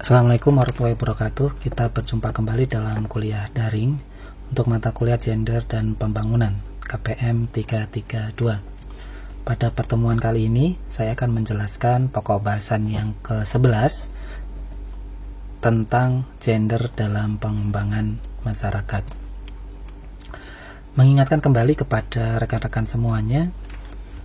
Assalamualaikum warahmatullahi wabarakatuh. Kita berjumpa kembali dalam kuliah daring untuk mata kuliah Gender dan Pembangunan KPM 332. Pada pertemuan kali ini saya akan menjelaskan pokok bahasan yang ke-11 tentang gender dalam pengembangan masyarakat. Mengingatkan kembali kepada rekan-rekan semuanya,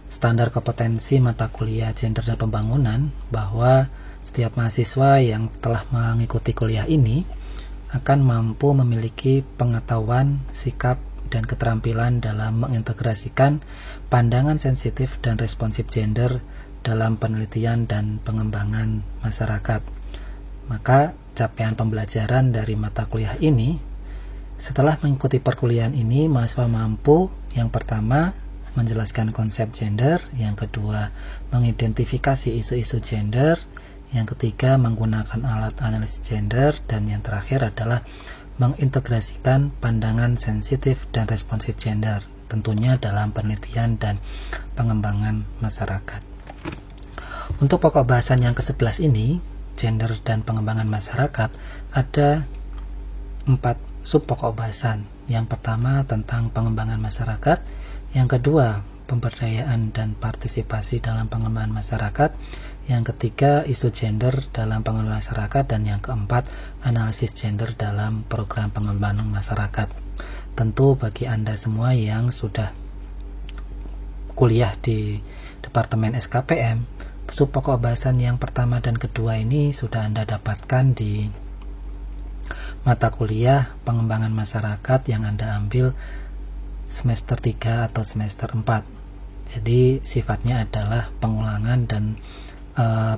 standar kompetensi mata kuliah Gender dan Pembangunan bahwa setiap mahasiswa yang telah mengikuti kuliah ini akan mampu memiliki pengetahuan, sikap, dan keterampilan dalam mengintegrasikan pandangan sensitif dan responsif gender dalam penelitian dan pengembangan masyarakat. Maka capaian pembelajaran dari mata kuliah ini, setelah mengikuti perkuliahan ini, mahasiswa mampu yang pertama menjelaskan konsep gender, yang kedua mengidentifikasi isu-isu gender, yang ketiga menggunakan alat analisis gender, dan yang terakhir adalah mengintegrasikan pandangan sensitif dan responsif gender, tentunya dalam penelitian dan pengembangan masyarakat. Untuk pokok bahasan yang ke-11 ini, gender dan pengembangan masyarakat, ada 4 sub pokok bahasan. Yang pertama tentang pengembangan masyarakat, yang kedua pemberdayaan dan partisipasi dalam pengembangan masyarakat, yang ketiga isu gender dalam pengembangan masyarakat, dan yang keempat analisis gender dalam program pengembangan masyarakat. Tentu bagi Anda semua yang sudah kuliah di Departemen SKPM, sub pokok bahasan yang pertama dan kedua ini sudah Anda dapatkan di mata kuliah pengembangan masyarakat yang Anda ambil semester 3 atau semester 4. Jadi sifatnya adalah pengulangan dan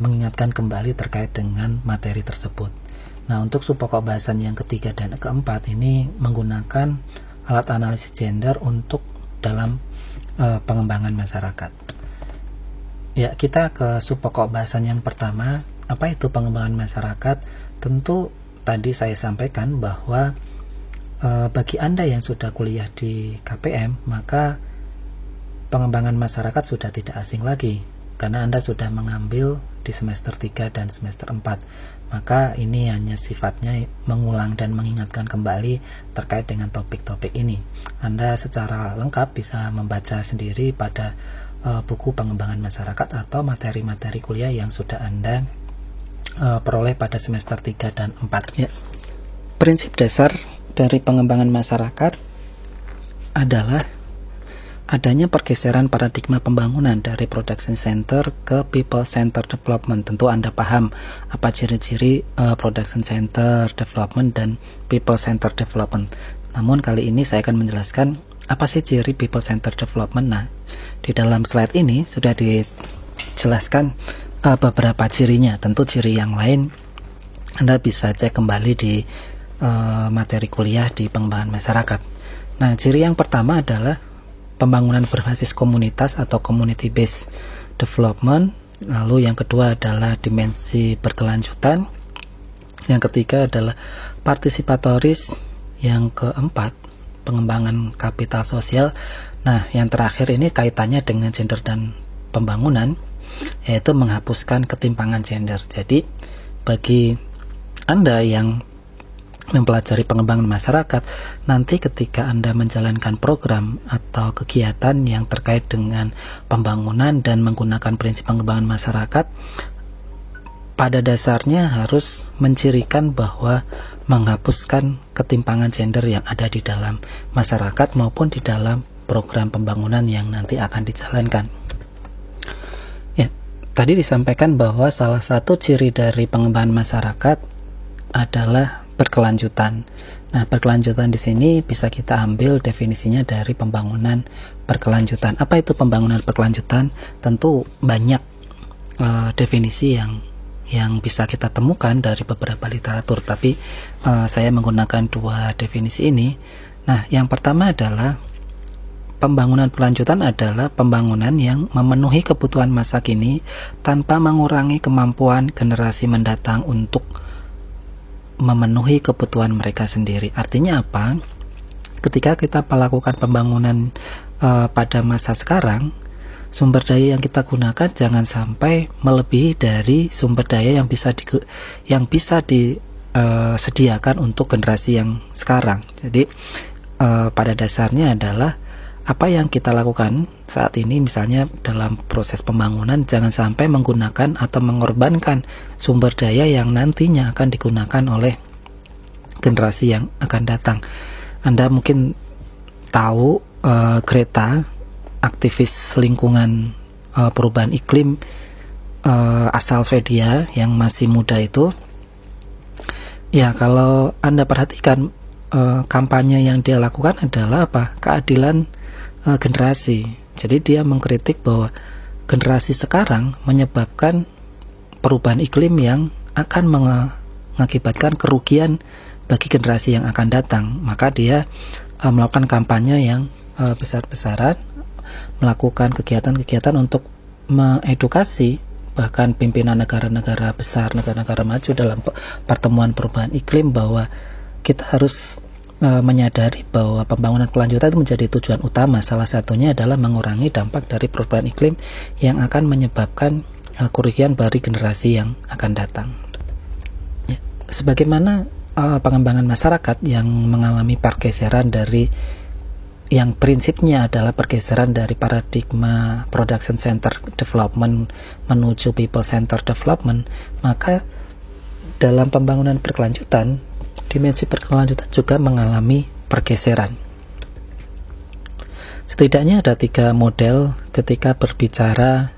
mengingatkan kembali terkait dengan materi tersebut. Nah, untuk sub pokok bahasan yang ketiga dan keempat ini menggunakan alat analisis gender untuk dalam pengembangan masyarakat. Ya, kita ke sub pokok bahasan yang pertama. Apa itu pengembangan masyarakat? Tentu tadi saya sampaikan bahwa bagi Anda yang sudah kuliah di KPM, maka pengembangan masyarakat sudah tidak asing lagi, karena Anda sudah mengambil di semester 3 dan semester 4. Maka ini hanya sifatnya mengulang dan mengingatkan kembali terkait dengan topik-topik ini. Anda secara lengkap bisa membaca sendiri pada buku pengembangan masyarakat atau materi-materi kuliah yang sudah Anda peroleh pada semester 3 dan 4. Ya. Prinsip dasar dari pengembangan masyarakat adalah adanya pergeseran paradigma pembangunan dari production center ke people center development. Tentu Anda paham apa ciri-ciri production center development dan people center development. Namun kali ini saya akan menjelaskan apa sih ciri people center development. Nah, di dalam slide ini sudah dijelaskan beberapa cirinya. Tentu ciri yang lain Anda bisa cek kembali di materi kuliah di pengembangan masyarakat. Nah, ciri yang pertama adalah pembangunan berbasis komunitas atau community based development. Lalu yang kedua adalah dimensi berkelanjutan. Yang ketiga adalah partisipatoris. Yang keempat pengembangan kapital sosial. Nah, yang terakhir ini kaitannya dengan gender dan pembangunan, yaitu menghapuskan ketimpangan gender. Jadi bagi Anda yang mempelajari pengembangan masyarakat, nanti ketika Anda menjalankan program atau kegiatan yang terkait dengan pembangunan dan menggunakan prinsip pengembangan masyarakat, pada dasarnya harus mencirikan bahwa menghapuskan ketimpangan gender yang ada di dalam masyarakat maupun di dalam program pembangunan yang nanti akan dijalankan. Ya, tadi disampaikan bahwa salah satu ciri dari pengembangan masyarakat adalah berkelanjutan. Nah, berkelanjutan di sini bisa kita ambil definisinya dari pembangunan berkelanjutan. Apa itu pembangunan berkelanjutan? Tentu banyak definisi yang bisa kita temukan dari beberapa literatur, tapi saya menggunakan 2 definisi ini. Nah, yang pertama adalah pembangunan berkelanjutan adalah pembangunan yang memenuhi kebutuhan masa kini tanpa mengurangi kemampuan generasi mendatang untuk memenuhi kebutuhan mereka sendiri. Artinya apa? Ketika kita melakukan pembangunan pada masa sekarang, sumber daya yang kita gunakan jangan sampai melebihi dari sumber daya yang bisa disediakan untuk generasi yang sekarang. Jadi pada dasarnya adalah apa yang kita lakukan saat ini, misalnya dalam proses pembangunan, jangan sampai menggunakan atau mengorbankan sumber daya yang nantinya akan digunakan oleh generasi yang akan datang. Anda mungkin tahu Greta, aktivis lingkungan perubahan iklim asal Swedia yang masih muda itu. Ya, kalau Anda perhatikan kampanye yang dia lakukan adalah apa? Keadilan generasi. Jadi dia mengkritik bahwa generasi sekarang menyebabkan perubahan iklim yang akan mengakibatkan kerugian bagi generasi yang akan datang. Maka dia melakukan kampanye yang besar-besaran, melakukan kegiatan-kegiatan untuk mengedukasi bahkan pimpinan negara-negara besar, negara-negara maju dalam pertemuan perubahan iklim bahwa kita harus menyadari bahwa pembangunan berkelanjutan itu menjadi tujuan utama. Salah satunya adalah mengurangi dampak dari perubahan iklim yang akan menyebabkan kerugian bagi generasi yang akan datang. Ya, sebagaimana pengembangan masyarakat yang mengalami pergeseran dari yang prinsipnya adalah pergeseran dari paradigma production center development menuju people center development, maka dalam pembangunan berkelanjutan, dimensi berkelanjutan juga mengalami pergeseran. Setidaknya ada 3 model ketika berbicara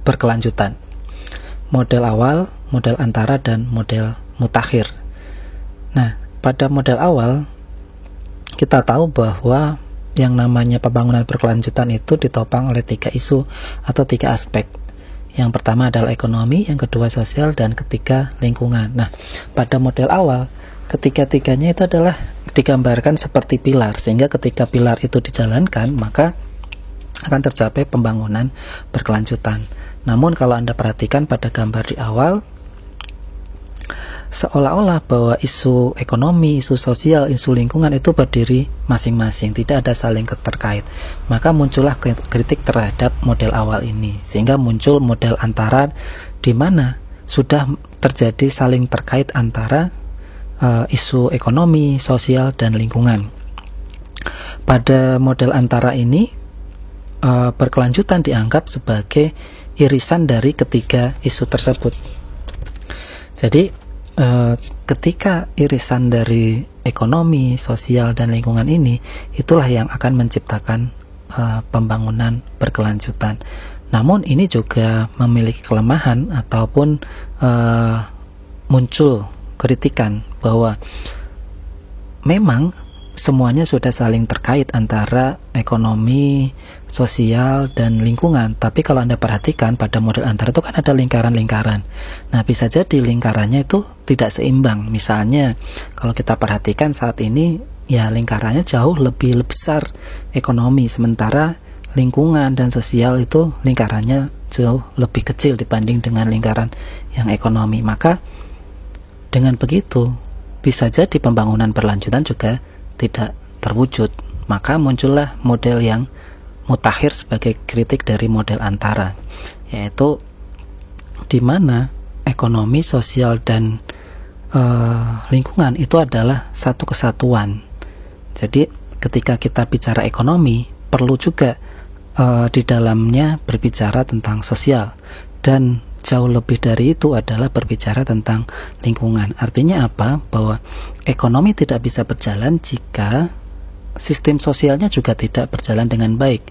berkelanjutan. Model awal, model antara, dan model mutakhir. Nah, pada model awal kita tahu bahwa yang namanya pembangunan berkelanjutan itu ditopang oleh 3 isu atau 3 aspek. Yang pertama adalah ekonomi, yang kedua sosial, dan ketiga lingkungan. Nah, pada model awal ketiga-tiganya itu adalah digambarkan seperti pilar, sehingga ketika pilar itu dijalankan maka akan tercapai pembangunan berkelanjutan. Namun kalau Anda perhatikan pada gambar di awal, seolah-olah bahwa isu ekonomi, isu sosial, isu lingkungan itu berdiri masing-masing, tidak ada saling terkait. Maka muncullah kritik terhadap model awal ini, sehingga muncul model antara di mana sudah terjadi saling terkait antara isu ekonomi, sosial, dan lingkungan. Pada model antara ini, berkelanjutan dianggap sebagai irisan dari ketiga isu tersebut. Jadi, ketika irisan dari ekonomi, sosial, dan lingkungan ini, itulah yang akan menciptakan pembangunan berkelanjutan. Namun ini juga memiliki kelemahan ataupun muncul kritikan bahwa memang semuanya sudah saling terkait antara ekonomi, sosial, dan lingkungan. Tapi kalau Anda perhatikan pada model antara itu kan ada lingkaran-lingkaran. Nah, bisa jadi lingkarannya itu tidak seimbang. Misalnya kalau kita perhatikan saat ini, ya lingkarannya jauh lebih besar ekonomi, sementara lingkungan dan sosial itu lingkarannya jauh lebih kecil dibanding dengan lingkaran yang ekonomi. Maka dengan begitu bisa jadi pembangunan berlanjutan juga tidak terwujud. Maka muncullah model yang mutakhir sebagai kritik dari model antara, yaitu di mana ekonomi, sosial, dan lingkungan itu adalah satu kesatuan. Jadi ketika kita bicara ekonomi, perlu juga di dalamnya berbicara tentang sosial, dan jauh lebih dari itu adalah berbicara tentang lingkungan. Artinya apa? Bahwa ekonomi tidak bisa berjalan jika sistem sosialnya juga tidak berjalan dengan baik.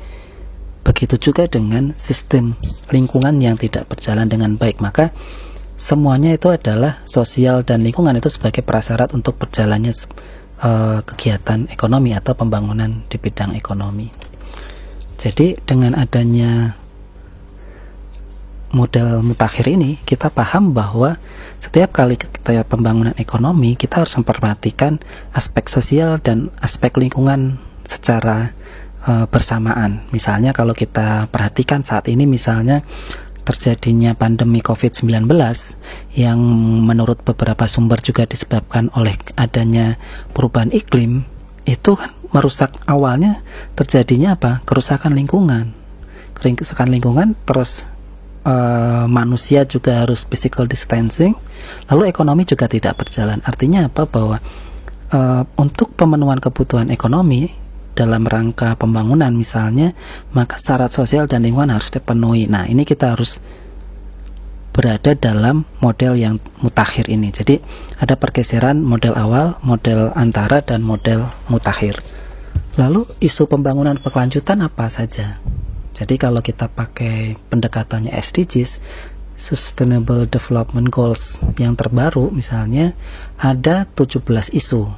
Begitu juga dengan sistem lingkungan yang tidak berjalan dengan baik. Maka semuanya itu adalah sosial dan lingkungan itu sebagai prasyarat untuk berjalannya kegiatan ekonomi atau pembangunan di bidang ekonomi. Jadi dengan adanya model mutakhir ini, kita paham bahwa setiap kali kita pembangunan ekonomi, kita harus memperhatikan aspek sosial dan aspek lingkungan secara bersamaan. Misalnya kalau kita perhatikan saat ini, misalnya terjadinya pandemi COVID-19 yang menurut beberapa sumber juga disebabkan oleh adanya perubahan iklim, itu kan merusak, awalnya terjadinya apa? Kerusakan lingkungan kesekan lingkungan, terus manusia juga harus physical distancing, lalu ekonomi juga tidak berjalan. Artinya apa? Bahwa untuk pemenuhan kebutuhan ekonomi dalam rangka pembangunan misalnya, maka syarat sosial dan lingkungan harus dipenuhi. Nah, ini kita harus berada dalam model yang mutakhir ini. Jadi ada pergeseran model awal, model antara, dan model mutakhir. Lalu isu pembangunan berkelanjutan apa saja? Jadi kalau kita pakai pendekatannya SDGs, Sustainable Development Goals yang terbaru misalnya, ada 17 isu,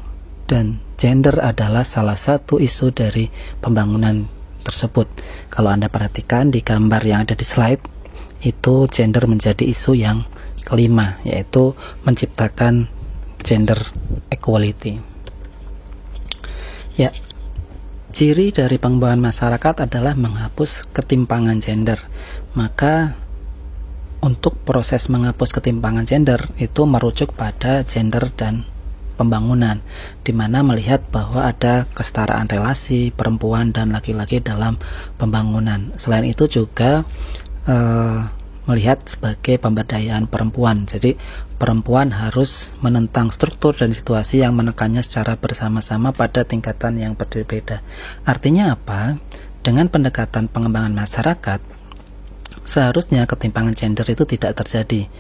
dan gender adalah salah satu isu dari pembangunan tersebut. Kalau Anda perhatikan di gambar yang ada di slide, itu gender menjadi isu yang kelima, yaitu menciptakan gender equality. Ya, ciri dari pengembangan masyarakat adalah menghapus ketimpangan gender. Maka untuk proses menghapus ketimpangan gender itu merujuk pada gender dan pembangunan, di mana melihat bahwa ada kesetaraan relasi perempuan dan laki-laki dalam pembangunan. Selain itu juga melihat sebagai pemberdayaan perempuan. Jadi perempuan harus menentang struktur dan situasi yang menekannya secara bersama-sama pada tingkatan yang berbeda. Artinya apa? Dengan pendekatan pengembangan masyarakat, seharusnya ketimpangan gender itu tidak terjadi.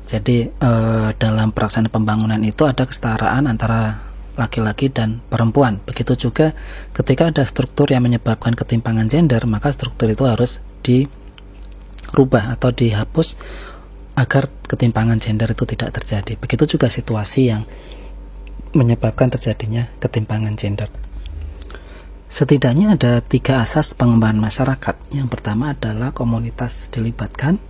Jadi dalam pelaksanaan pembangunan itu ada kesetaraan antara laki-laki dan perempuan. Begitu juga ketika ada struktur yang menyebabkan ketimpangan gender, maka struktur itu harus dirubah atau dihapus agar ketimpangan gender itu tidak terjadi. Begitu juga situasi yang menyebabkan terjadinya ketimpangan gender. Setidaknya ada 3 asas pengembangan masyarakat. Yang pertama adalah komunitas dilibatkan,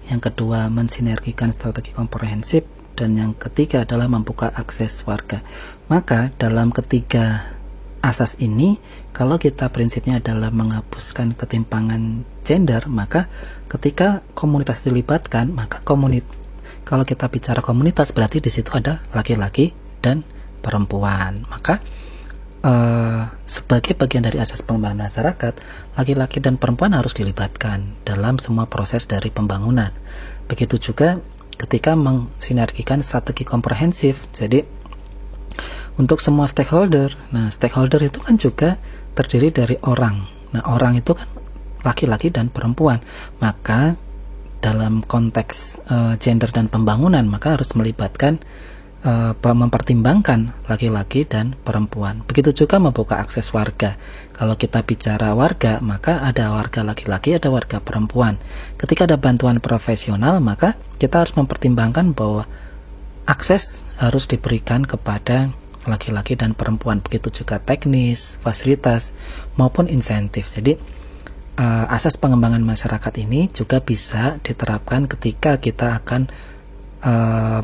yang kedua mensinergikan strategi komprehensif, dan yang ketiga adalah membuka akses warga. Maka dalam ketiga asas ini, kalau kita prinsipnya adalah menghapuskan ketimpangan gender, maka ketika komunitas dilibatkan, maka kalau kita bicara komunitas berarti di situ ada laki-laki dan perempuan. Maka sebagai bagian dari asas pengembangan masyarakat, laki-laki dan perempuan harus dilibatkan dalam semua proses dari pembangunan. Begitu juga ketika mensinergikan strategi komprehensif. Jadi untuk semua stakeholder, nah stakeholder itu kan juga terdiri dari orang. Nah orang itu kan laki-laki dan perempuan. Maka dalam konteks gender dan pembangunan, maka harus melibatkan mempertimbangkan laki-laki dan perempuan. Begitu juga membuka akses warga. Kalau kita bicara warga, maka ada warga laki-laki, ada warga perempuan. Ketika ada bantuan profesional, maka kita harus mempertimbangkan bahwa akses harus diberikan kepada laki-laki dan perempuan. Begitu juga teknis, fasilitas, maupun insentif. Jadi asas pengembangan masyarakat ini juga bisa diterapkan ketika kita akan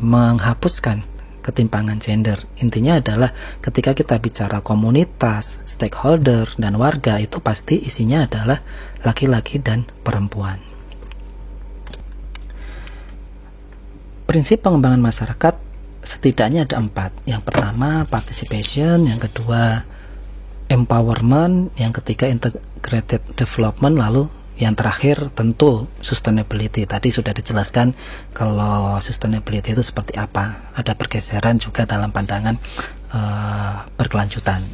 menghapuskan ketimpangan gender. Intinya adalah ketika kita bicara komunitas, stakeholder, dan warga, itu pasti isinya adalah laki-laki dan perempuan. Prinsip pengembangan masyarakat setidaknya ada 4. Yang pertama participation, yang kedua empowerment, yang ketiga integrated development, lalu yang terakhir tentu sustainability. Tadi sudah dijelaskan kalau sustainability itu seperti apa. Ada pergeseran juga dalam pandangan berkelanjutan.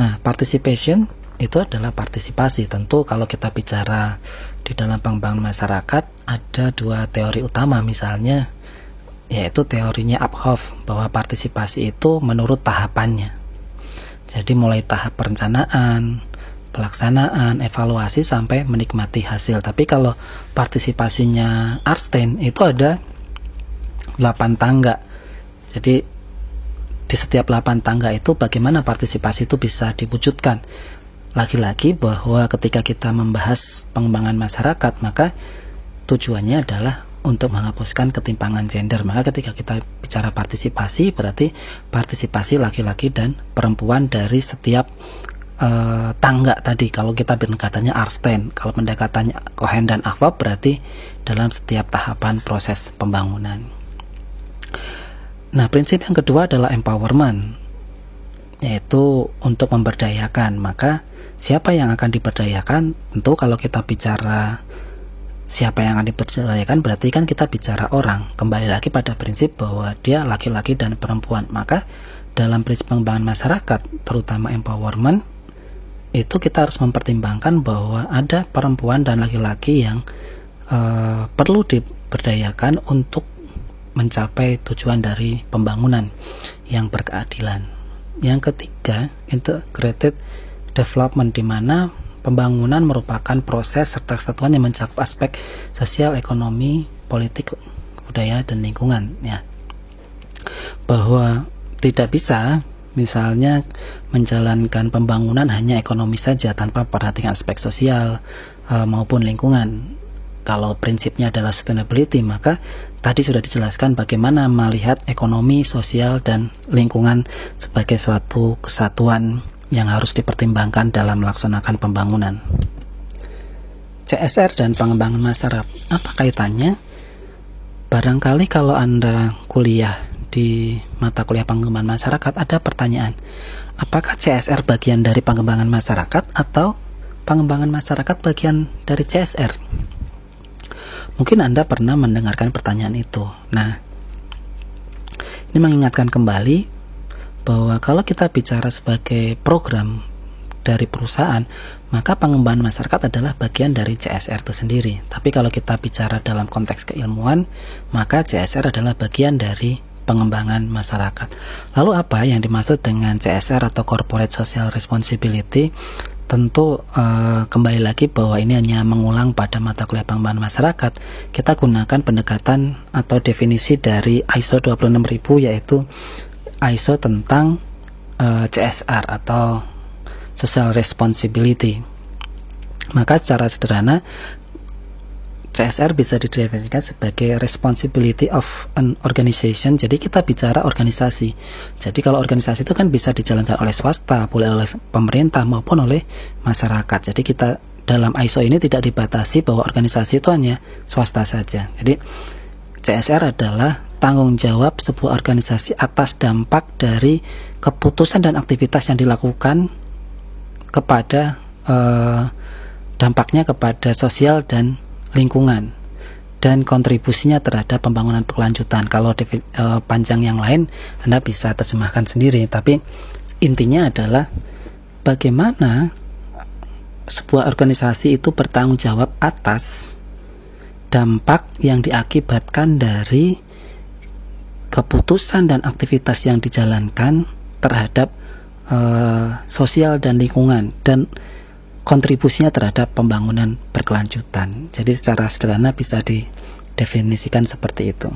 Nah, participation itu adalah partisipasi. Tentu kalau kita bicara di dalam pengembangan masyarakat, ada 2 teori utama misalnya, yaitu teorinya Uphoff, bahwa partisipasi itu menurut tahapannya. Jadi mulai tahap perencanaan, pelaksanaan, evaluasi, sampai menikmati hasil. Tapi kalau partisipasinya Arnstein itu ada 8 tangga. Jadi di setiap 8 tangga itu bagaimana partisipasi itu bisa diwujudkan. Lagi-lagi bahwa ketika kita membahas pengembangan masyarakat, maka tujuannya adalah untuk menghapuskan ketimpangan gender. Maka ketika kita bicara partisipasi, berarti partisipasi laki-laki dan perempuan dari setiap tangga tadi. Kalau kita pendekatannya Arnstein, kalau pendekatannya Cohen dan Uphoff, berarti dalam setiap tahapan proses pembangunan. Nah, prinsip yang kedua adalah empowerment. yaitu untuk memberdayakan. Maka siapa yang akan diberdayakan? Tentu kalau kita bicara siapa yang akan diberdayakan, berarti kan kita bicara orang. Kembali lagi pada prinsip bahwa dia laki-laki dan perempuan. Maka dalam prinsip pengembangan masyarakat, terutama empowerment, itu kita harus mempertimbangkan bahwa ada perempuan dan laki-laki yang perlu diberdayakan untuk mencapai tujuan dari pembangunan yang berkeadilan. Yang ketiga, integrated development, di mana pembangunan merupakan proses serta kesatuan yang mencakup aspek sosial, ekonomi, politik, budaya, dan lingkungan. Ya, bahwa tidak bisa misalnya menjalankan pembangunan hanya ekonomi saja tanpa perhatian aspek sosial maupun lingkungan. Kalau prinsipnya adalah sustainability, maka tadi sudah dijelaskan bagaimana melihat ekonomi, sosial, dan lingkungan sebagai suatu kesatuan yang harus dipertimbangkan dalam melaksanakan pembangunan. CSR dan pengembangan masyarakat, apa kaitannya? Barangkali kalau Anda kuliah di mata kuliah pengembangan masyarakat, ada pertanyaan, apakah CSR bagian dari pengembangan masyarakat atau pengembangan masyarakat bagian dari CSR? Mungkin Anda pernah mendengarkan pertanyaan itu. Nah, ini mengingatkan kembali bahwa kalau kita bicara sebagai program dari perusahaan, maka pengembangan masyarakat adalah bagian dari CSR itu sendiri. Tapi kalau kita bicara dalam konteks keilmuan, maka CSR adalah bagian dari pengembangan masyarakat. Lalu apa yang dimaksud dengan CSR atau Corporate Social Responsibility? Tentu kembali lagi bahwa ini hanya mengulang pada mata kuliah pengembangan masyarakat. Kita gunakan pendekatan atau definisi dari ISO 26000, yaitu ISO tentang CSR atau Social Responsibility. Maka secara sederhana CSR bisa didefinisikan sebagai responsibility of an organization. Jadi kita bicara organisasi. Jadi kalau organisasi itu kan bisa dijalankan oleh swasta, boleh oleh pemerintah maupun oleh masyarakat. Jadi kita dalam ISO ini tidak dibatasi bahwa organisasi itu hanya swasta saja. Jadi CSR adalah tanggung jawab sebuah organisasi atas dampak dari keputusan dan aktivitas yang dilakukan kepada dampaknya kepada sosial dan lingkungan dan kontribusinya terhadap pembangunan berkelanjutan. Kalau panjang yang lain Anda bisa terjemahkan sendiri, tapi intinya adalah bagaimana sebuah organisasi itu bertanggung jawab atas dampak yang diakibatkan dari keputusan dan aktivitas yang dijalankan terhadap sosial dan lingkungan dan kontribusinya terhadap pembangunan berkelanjutan. Jadi secara sederhana bisa didefinisikan seperti itu.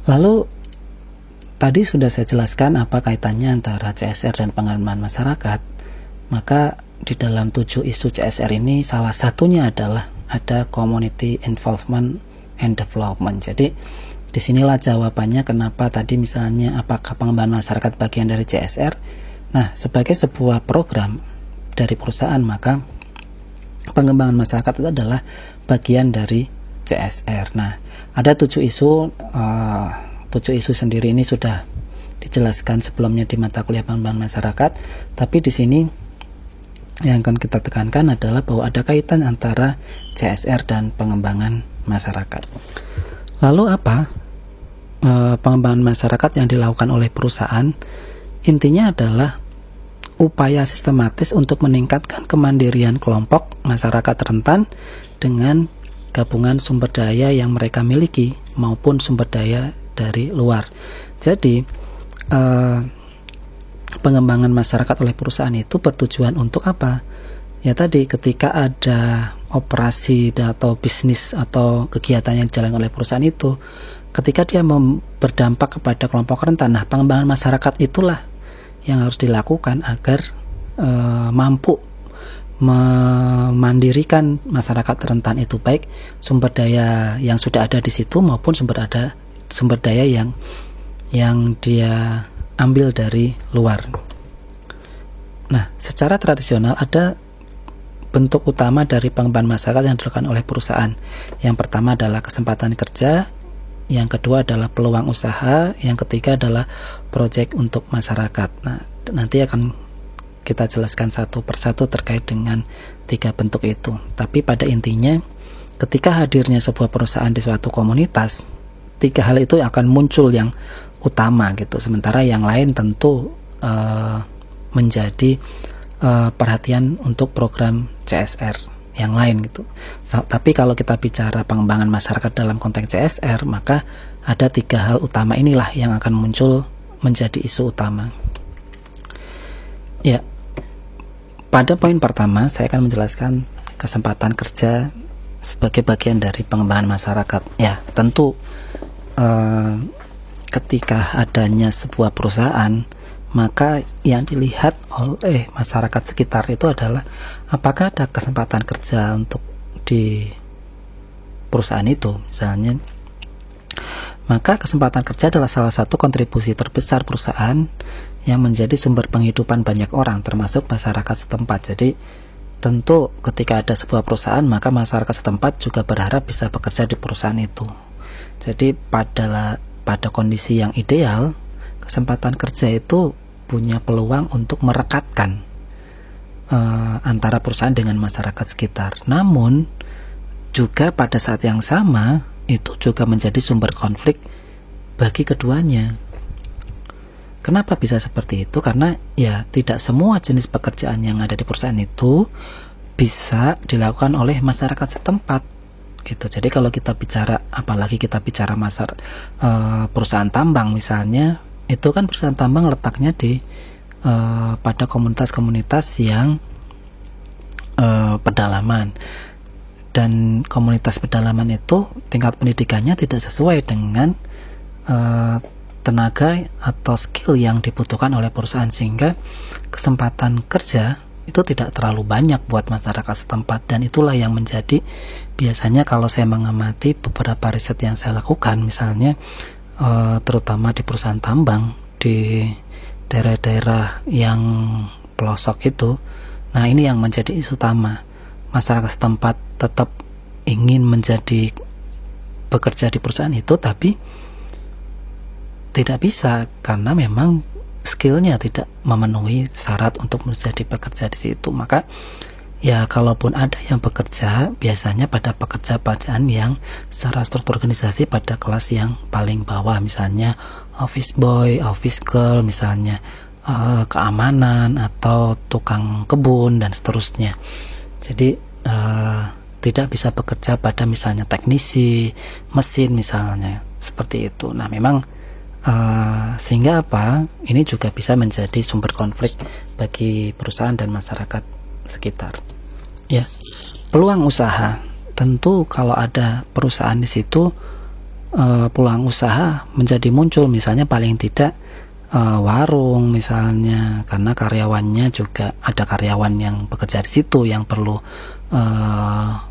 Lalu tadi sudah saya jelaskan apa kaitannya antara CSR dan pengembangan masyarakat. Maka di dalam 7 isu CSR ini salah satunya adalah ada community involvement and development. Jadi disinilah jawabannya kenapa tadi misalnya apakah pengembangan masyarakat bagian dari CSR. Nah, sebagai sebuah program dari perusahaan, maka pengembangan masyarakat itu adalah bagian dari CSR. Nah, ada 7 isu. 7 isu sendiri ini sudah dijelaskan sebelumnya di mata kuliah pengembangan masyarakat. Tapi di sini yang akan kita tekankan adalah bahwa ada kaitan antara CSR dan pengembangan masyarakat. Lalu apa pengembangan masyarakat yang dilakukan oleh perusahaan? Intinya adalah upaya sistematis untuk meningkatkan kemandirian kelompok masyarakat rentan dengan gabungan sumber daya yang mereka miliki maupun sumber daya dari luar. Jadi pengembangan masyarakat oleh perusahaan itu bertujuan untuk apa? Ya tadi, ketika ada operasi atau bisnis atau kegiatan yang dijalankan oleh perusahaan itu, ketika dia berdampak kepada kelompok rentan, nah pengembangan masyarakat itulah yang harus dilakukan agar mampu memandirikan masyarakat rentan itu, baik sumber daya yang sudah ada di situ maupun sumber daya yang dia ambil dari luar. Nah, secara tradisional ada bentuk utama dari pengembangan masyarakat yang dilakukan oleh perusahaan. Yang pertama adalah kesempatan kerja, yang kedua adalah peluang usaha, yang ketiga adalah proyek untuk masyarakat. Nah, nanti akan kita jelaskan satu persatu terkait dengan 3 bentuk itu. Tapi pada intinya, ketika hadirnya sebuah perusahaan di suatu komunitas, 3 hal itu akan muncul yang utama gitu. Sementara yang lain tentu menjadi perhatian untuk program CSR yang lain gitu. Tapi kalau kita bicara pengembangan masyarakat dalam konteks CSR, maka ada 3 hal utama inilah yang akan muncul menjadi isu utama. Ya, pada poin pertama saya akan menjelaskan kesempatan kerja sebagai bagian dari pengembangan masyarakat. Ya, tentu ketika adanya sebuah perusahaan, maka yang dilihat oleh masyarakat sekitar itu adalah apakah ada kesempatan kerja untuk di perusahaan itu misalnya. Maka kesempatan kerja adalah salah satu kontribusi terbesar perusahaan yang menjadi sumber penghidupan banyak orang, termasuk masyarakat setempat. Jadi tentu ketika ada sebuah perusahaan, maka masyarakat setempat juga berharap bisa bekerja di perusahaan itu. Jadi pada kondisi yang ideal, kesempatan kerja itu punya peluang untuk merekatkan antara perusahaan dengan masyarakat sekitar. Namun juga pada saat yang sama itu juga menjadi sumber konflik bagi keduanya. Kenapa bisa seperti itu? Karena ya tidak semua jenis pekerjaan yang ada di perusahaan itu bisa dilakukan oleh masyarakat setempat gitu. Jadi kalau kita bicara, apalagi kita bicara perusahaan tambang misalnya, itu kan perusahaan tambang letaknya di pada komunitas-komunitas yang pedalaman, dan komunitas pedalaman itu tingkat pendidikannya tidak sesuai dengan tenaga atau skill yang dibutuhkan oleh perusahaan, sehingga kesempatan kerja itu tidak terlalu banyak buat masyarakat setempat. Dan itulah yang menjadi biasanya kalau saya mengamati beberapa riset yang saya lakukan, misalnya terutama di perusahaan tambang di daerah-daerah yang pelosok itu. Nah, ini yang menjadi isu utama. Masyarakat setempat tetap ingin bekerja di perusahaan itu, tapi tidak bisa karena memang skillnya tidak memenuhi syarat untuk menjadi pekerja di situ. Maka ya kalaupun ada yang bekerja, biasanya pada pekerjaan yang secara struktur organisasi pada kelas yang paling bawah, misalnya office boy, office girl, misalnya keamanan atau tukang kebun dan seterusnya. Jadi tidak bisa bekerja pada misalnya teknisi mesin misalnya, seperti itu. Nah, memang sehingga apa? Ini juga bisa menjadi sumber konflik bagi perusahaan dan masyarakat sekitar. Ya, peluang usaha. Tentu kalau ada perusahaan di situ, peluang usaha menjadi muncul. Misalnya paling tidak warung misalnya, karena karyawannya juga ada karyawan yang bekerja di situ yang perlu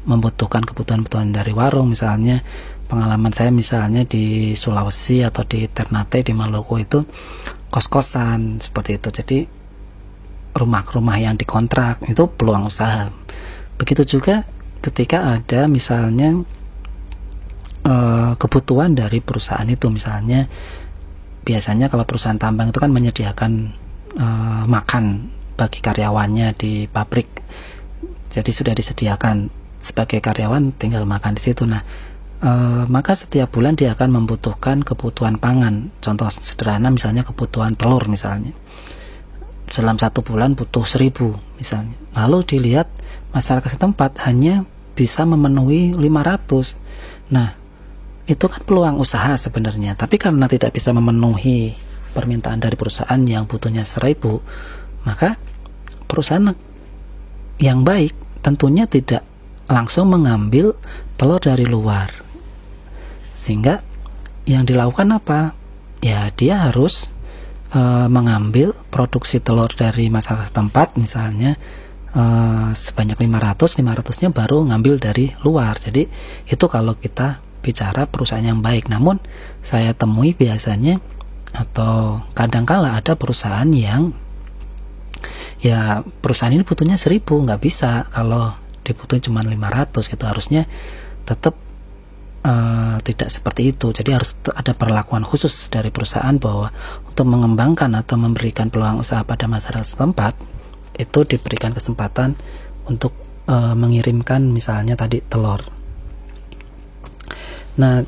membutuhkan kebutuhan dari warung. Misalnya pengalaman saya misalnya di Sulawesi atau di Ternate di Maluku itu kos-kosan seperti itu. Jadi rumah-rumah yang dikontrak itu peluang usaha. Begitu juga ketika ada misalnya kebutuhan dari perusahaan itu, misalnya biasanya kalau perusahaan tambang itu kan menyediakan makan bagi karyawannya di pabrik, jadi sudah disediakan sebagai karyawan tinggal makan di situ. Nah, maka setiap bulan dia akan membutuhkan kebutuhan pangan. Contoh sederhana misalnya kebutuhan telur misalnya, dalam 1 bulan butuh 1000 misalnya. Lalu dilihat masyarakat setempat hanya bisa memenuhi 500. Nah, itu kan peluang usaha sebenarnya, tapi karena tidak bisa memenuhi permintaan dari perusahaan yang butuhnya 1000, maka perusahaan yang baik tentunya tidak langsung mengambil telur dari luar. Sehingga yang dilakukan apa? Ya, dia harus mengambil produksi telur dari masyarakat setempat misalnya sebanyak 500-nya baru ngambil dari luar. Jadi itu kalau kita bicara perusahaan yang baik. Namun saya temui biasanya atau kadangkala ada perusahaan yang ya perusahaan ini butuhnya 1000, nggak bisa kalau dibutuhin cuma 500 gitu. Harusnya tetap tidak seperti itu. Jadi harus ada perlakuan khusus dari perusahaan bahwa untuk mengembangkan atau memberikan peluang usaha pada masyarakat setempat itu diberikan kesempatan untuk mengirimkan misalnya tadi telur. Nah,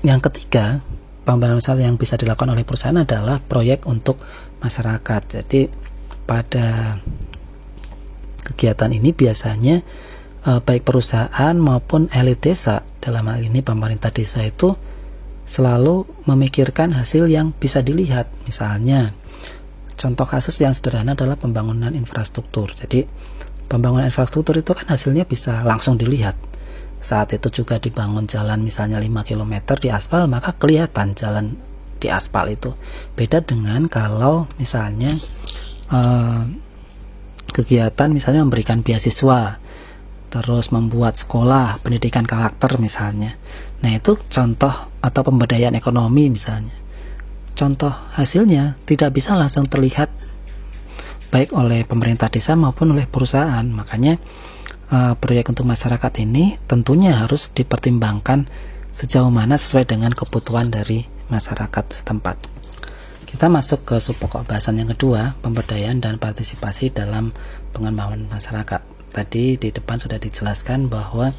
yang ketiga, pengembangan usaha yang bisa dilakukan oleh perusahaan adalah proyek untuk masyarakat. Jadi pada kegiatan ini biasanya baik perusahaan maupun elit desa, dalam hal ini pemerintah desa, itu selalu memikirkan hasil yang bisa dilihat. Misalnya contoh kasus yang sederhana adalah pembangunan infrastruktur. Jadi pembangunan infrastruktur itu kan hasilnya bisa langsung dilihat. Saat itu juga dibangun jalan misalnya 5 km di aspal, maka kelihatan jalan di aspal itu. Beda dengan kalau misalnya kegiatan misalnya memberikan beasiswa, terus membuat sekolah pendidikan karakter misalnya. Nah, itu contoh, atau pemberdayaan ekonomi misalnya. Contoh hasilnya tidak bisa langsung terlihat baik oleh pemerintah desa maupun oleh perusahaan. Makanya proyek untuk masyarakat ini tentunya harus dipertimbangkan sejauh mana sesuai dengan kebutuhan dari masyarakat setempat. Kita masuk ke subpokok bahasan yang kedua, pemberdayaan dan partisipasi dalam pengembangan masyarakat. Tadi di depan sudah dijelaskan bahwa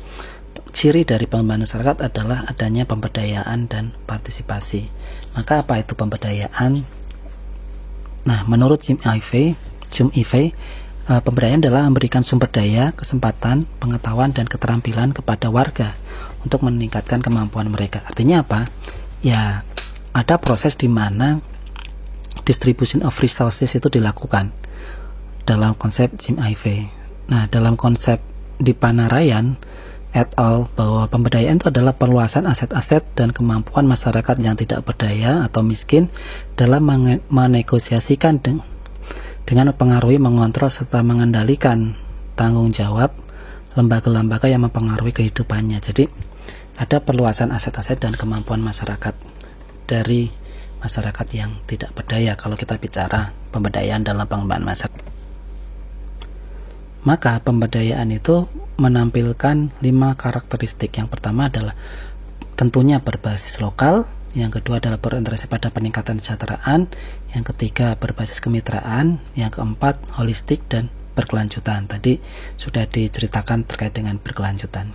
ciri dari pengembangan masyarakat adalah adanya pemberdayaan dan partisipasi. Maka apa itu pemberdayaan? Nah, menurut Jim Ivey, pemberdayaan adalah memberikan sumber daya, kesempatan, pengetahuan, dan keterampilan kepada warga untuk meningkatkan kemampuan mereka. Artinya apa? Ya, ada proses di mana distribution of resources itu dilakukan dalam konsep Jim Ivey. Nah, dalam konsep Dipanarayan et al. Bahwa pemberdayaan itu adalah perluasan aset-aset dan kemampuan masyarakat yang tidak berdaya atau miskin dalam menegosiasikan dengan mempengaruhi, mengontrol, serta mengendalikan tanggung jawab lembaga-lembaga yang mempengaruhi kehidupannya. Jadi ada perluasan aset-aset dan kemampuan masyarakat dari masyarakat yang tidak berdaya kalau kita bicara pemberdayaan dalam pengembangan masyarakat. Maka pemberdayaan itu menampilkan 5 karakteristik. Yang pertama adalah tentunya berbasis lokal, yang kedua adalah berorientasi pada peningkatan kesejahteraan, yang ketiga berbasis kemitraan, yang keempat holistik dan berkelanjutan. Tadi sudah diceritakan terkait dengan berkelanjutan.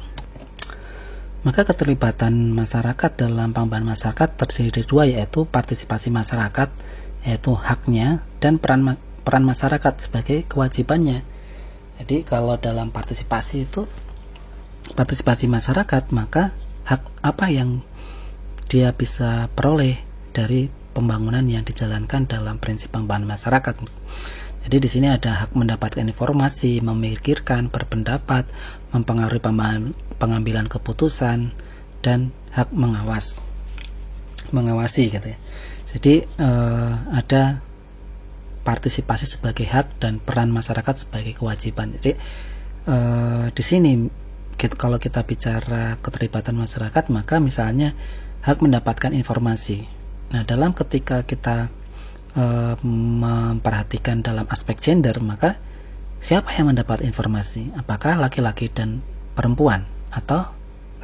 Maka keterlibatan masyarakat dalam pengembangan masyarakat terdiri dari 2, yaitu partisipasi masyarakat, yaitu haknya, dan peran masyarakat sebagai kewajibannya. Jadi kalau dalam partisipasi masyarakat, maka hak apa yang dia bisa peroleh dari pembangunan yang dijalankan dalam prinsip pengembangan masyarakat. Jadi di sini ada hak mendapatkan informasi, memikirkan, berpendapat, mempengaruhi pengambilan keputusan, dan hak mengawasi gitu ya. Jadi ada partisipasi sebagai hak dan peran masyarakat sebagai kewajiban. Jadi di sini kalau kita bicara keterlibatan masyarakat, maka misalnya hak mendapatkan informasi. Nah, dalam ketika kita memperhatikan dalam aspek gender, maka siapa yang mendapat informasi? Apakah laki-laki dan perempuan, atau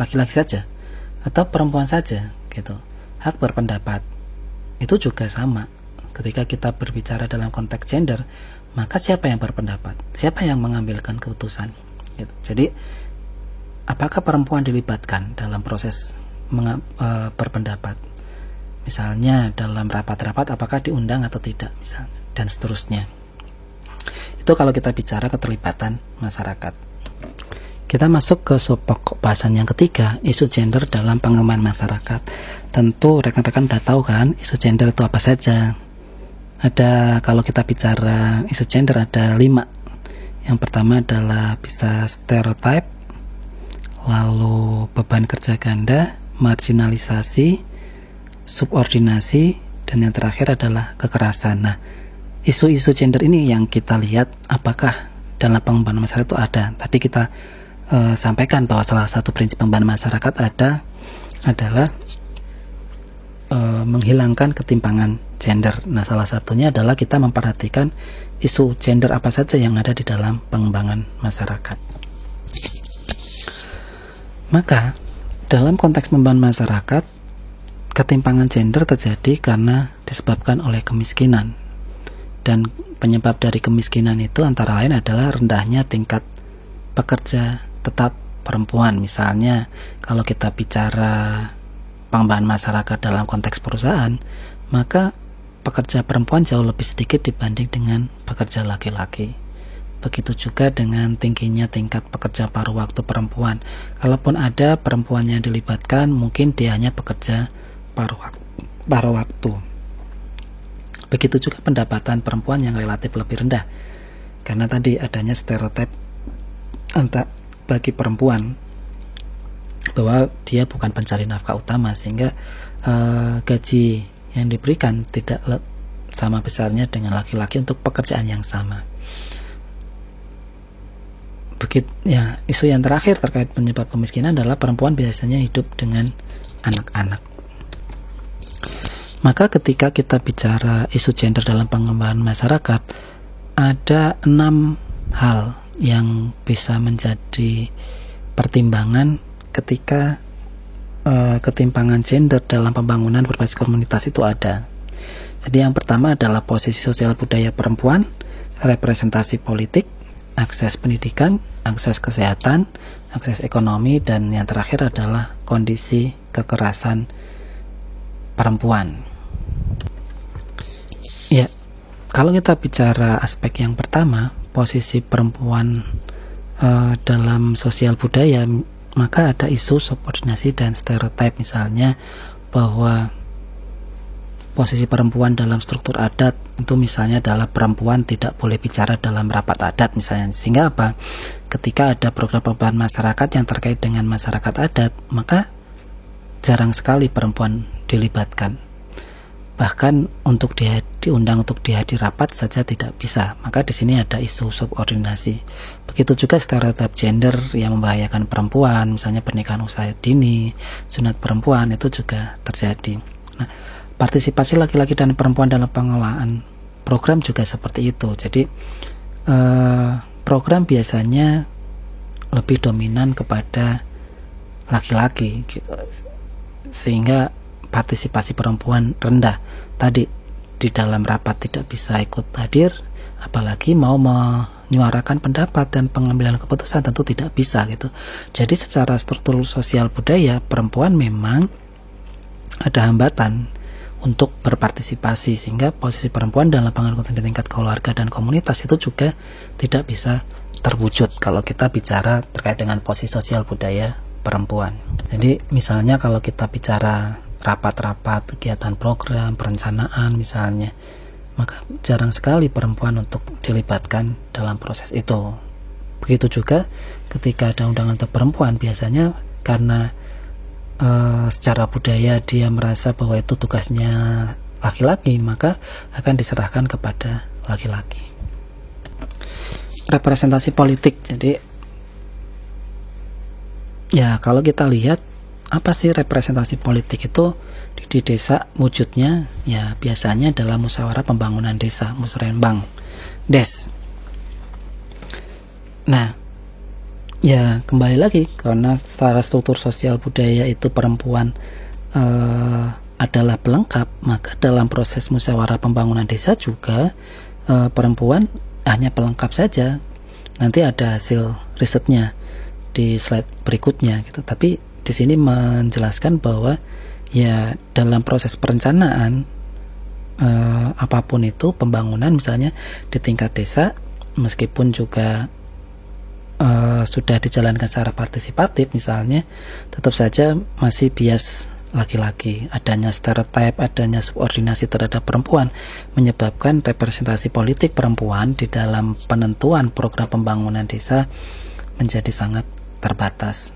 laki-laki saja, atau perempuan saja gitu. Hak berpendapat itu juga sama. Ketika kita berbicara dalam konteks gender, maka siapa yang berpendapat? Siapa yang mengambilkan keputusan? Gitu. Jadi, apakah perempuan dilibatkan dalam proses berpendapat? Misalnya dalam rapat-rapat, apakah diundang atau tidak, misalnya, dan seterusnya. Itu kalau kita bicara keterlibatan masyarakat. Kita masuk ke subpokok bahasan yang ketiga, isu gender dalam pengembangan masyarakat. Tentu rekan-rekan sudah tahu kan, isu gender itu apa saja. Ada, kalau kita bicara isu gender ada 5. Yang pertama adalah bisa stereotype, lalu beban kerja ganda, marginalisasi, subordinasi, dan yang terakhir adalah kekerasan. Nah, isu-isu gender ini yang kita lihat apakah dalam pengembangan masyarakat itu ada. Tadi kita sampaikan bahwa salah satu prinsip pengembangan masyarakat adalah menghilangkan ketimpangan gender. Nah, salah satunya adalah kita memperhatikan isu gender apa saja yang ada di dalam pengembangan masyarakat. Maka Dalam konteks membangun masyarakat, ketimpangan gender terjadi karena disebabkan oleh kemiskinan. Dan penyebab dari kemiskinan itu antara lain adalah rendahnya tingkat pekerja tetap perempuan. Misalnya, kalau kita bicara pengembangan masyarakat dalam konteks perusahaan, maka pekerja perempuan jauh lebih sedikit dibanding dengan pekerja laki-laki. Begitu juga dengan tingginya tingkat pekerja paruh waktu perempuan. Kalaupun ada perempuan yang dilibatkan, mungkin dia hanya pekerja paruh waktu. Begitu juga pendapatan perempuan yang relatif lebih rendah, karena tadi adanya stereotip bagi perempuan bahwa dia bukan pencari nafkah utama, sehingga gaji yang diberikan tidak sama besarnya dengan laki-laki untuk pekerjaan yang sama. Isu yang terakhir terkait penyebab kemiskinan adalah perempuan biasanya hidup dengan anak-anak. Maka ketika kita bicara isu gender dalam pengembangan masyarakat, ada 6 hal yang bisa menjadi pertimbangan ketika ketimpangan gender dalam pembangunan berbasis komunitas itu ada. Jadi yang pertama adalah posisi sosial budaya perempuan, representasi politik, akses pendidikan, akses kesehatan, akses ekonomi, dan yang terakhir adalah kondisi kekerasan perempuan. Ya, kalau kita bicara aspek yang pertama, posisi perempuan dalam sosial budaya, maka ada isu subordinasi dan stereotip, misalnya bahwa posisi perempuan dalam struktur adat itu misalnya adalah perempuan tidak boleh bicara dalam rapat adat misalnya. Sehingga apa? Ketika ada program perubahan masyarakat yang terkait dengan masyarakat adat, maka jarang sekali perempuan dilibatkan. Bahkan untuk diundang untuk dihadiri rapat saja tidak bisa. Maka di sini ada isu subordinasi. Begitu juga stereotip gender yang membahayakan perempuan, misalnya pernikahan usia dini, sunat perempuan, itu juga terjadi. Nah, partisipasi laki-laki dan perempuan dalam pengelolaan program juga seperti itu. Jadi program biasanya lebih dominan kepada laki-laki gitu, sehingga partisipasi perempuan rendah. Tadi di dalam rapat tidak bisa ikut hadir, apalagi mau menyuarakan pendapat dan pengambilan keputusan tentu tidak bisa gitu. Jadi secara struktur sosial budaya, perempuan memang ada hambatan untuk berpartisipasi, sehingga posisi perempuan dalam pengaruh di tingkat keluarga dan komunitas itu juga tidak bisa terwujud kalau kita bicara terkait dengan posisi sosial budaya perempuan. Jadi misalnya kalau kita bicara rapat-rapat, kegiatan program, perencanaan misalnya, maka jarang sekali perempuan untuk dilibatkan dalam proses itu. Begitu juga ketika ada undangan untuk perempuan, biasanya karena secara budaya dia merasa bahwa itu tugasnya laki-laki, maka akan diserahkan kepada laki-laki. Representasi politik. Jadi ya kalau kita lihat apa sih representasi politik itu di desa, wujudnya ya biasanya dalam musyawarah pembangunan desa, musrenbang, des. Nah, ya kembali lagi, karena secara struktur sosial budaya itu perempuan adalah pelengkap, maka dalam proses musyawarah pembangunan desa juga perempuan hanya pelengkap saja. Nanti ada hasil risetnya di slide berikutnya gitu. Tapi di sini menjelaskan bahwa ya dalam proses perencanaan apapun itu pembangunan, misalnya di tingkat desa, meskipun juga sudah dijalankan secara partisipatif misalnya, tetap saja masih bias laki-laki. Adanya stereotip, adanya subordinasi terhadap perempuan menyebabkan representasi politik perempuan di dalam penentuan program pembangunan desa menjadi sangat terbatas.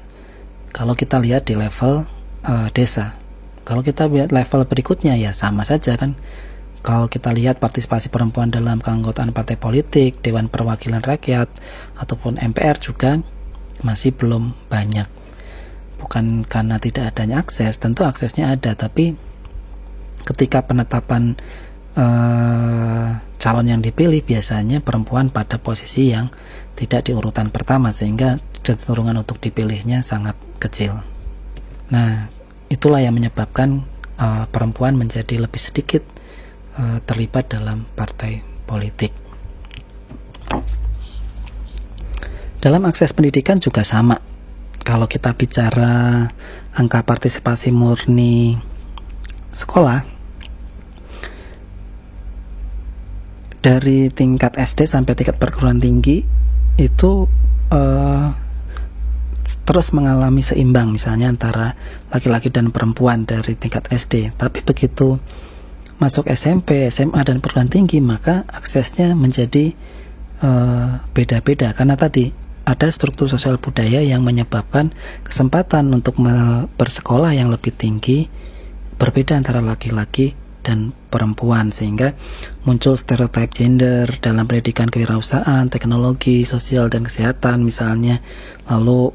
Kalau kita lihat di level desa, kalau kita lihat level berikutnya ya sama saja kan. Kalau kita lihat partisipasi perempuan dalam keanggotaan partai politik, Dewan Perwakilan Rakyat, ataupun MPR juga masih belum banyak. Bukan karena tidak adanya akses, tentu aksesnya ada, tapi ketika penetapan calon yang dipilih biasanya perempuan pada posisi yang tidak di urutan pertama, sehingga kecenderungan untuk dipilihnya sangat kecil. Nah, itulah yang menyebabkan perempuan menjadi lebih sedikit terlibat dalam partai politik. Dalam akses pendidikan juga sama. Kalau kita bicara angka partisipasi murni sekolah, dari tingkat SD sampai tingkat perguruan tinggi itu terus mengalami seimbang, misalnya antara laki-laki dan perempuan dari tingkat SD. Tapi begitu masuk SMP, SMA, dan perguruan tinggi, maka aksesnya menjadi beda-beda, karena tadi ada struktur sosial budaya yang menyebabkan kesempatan untuk bersekolah yang lebih tinggi berbeda antara laki-laki dan perempuan, sehingga muncul stereotip gender dalam pendidikan kewirausahaan, teknologi, sosial, dan kesehatan misalnya. Lalu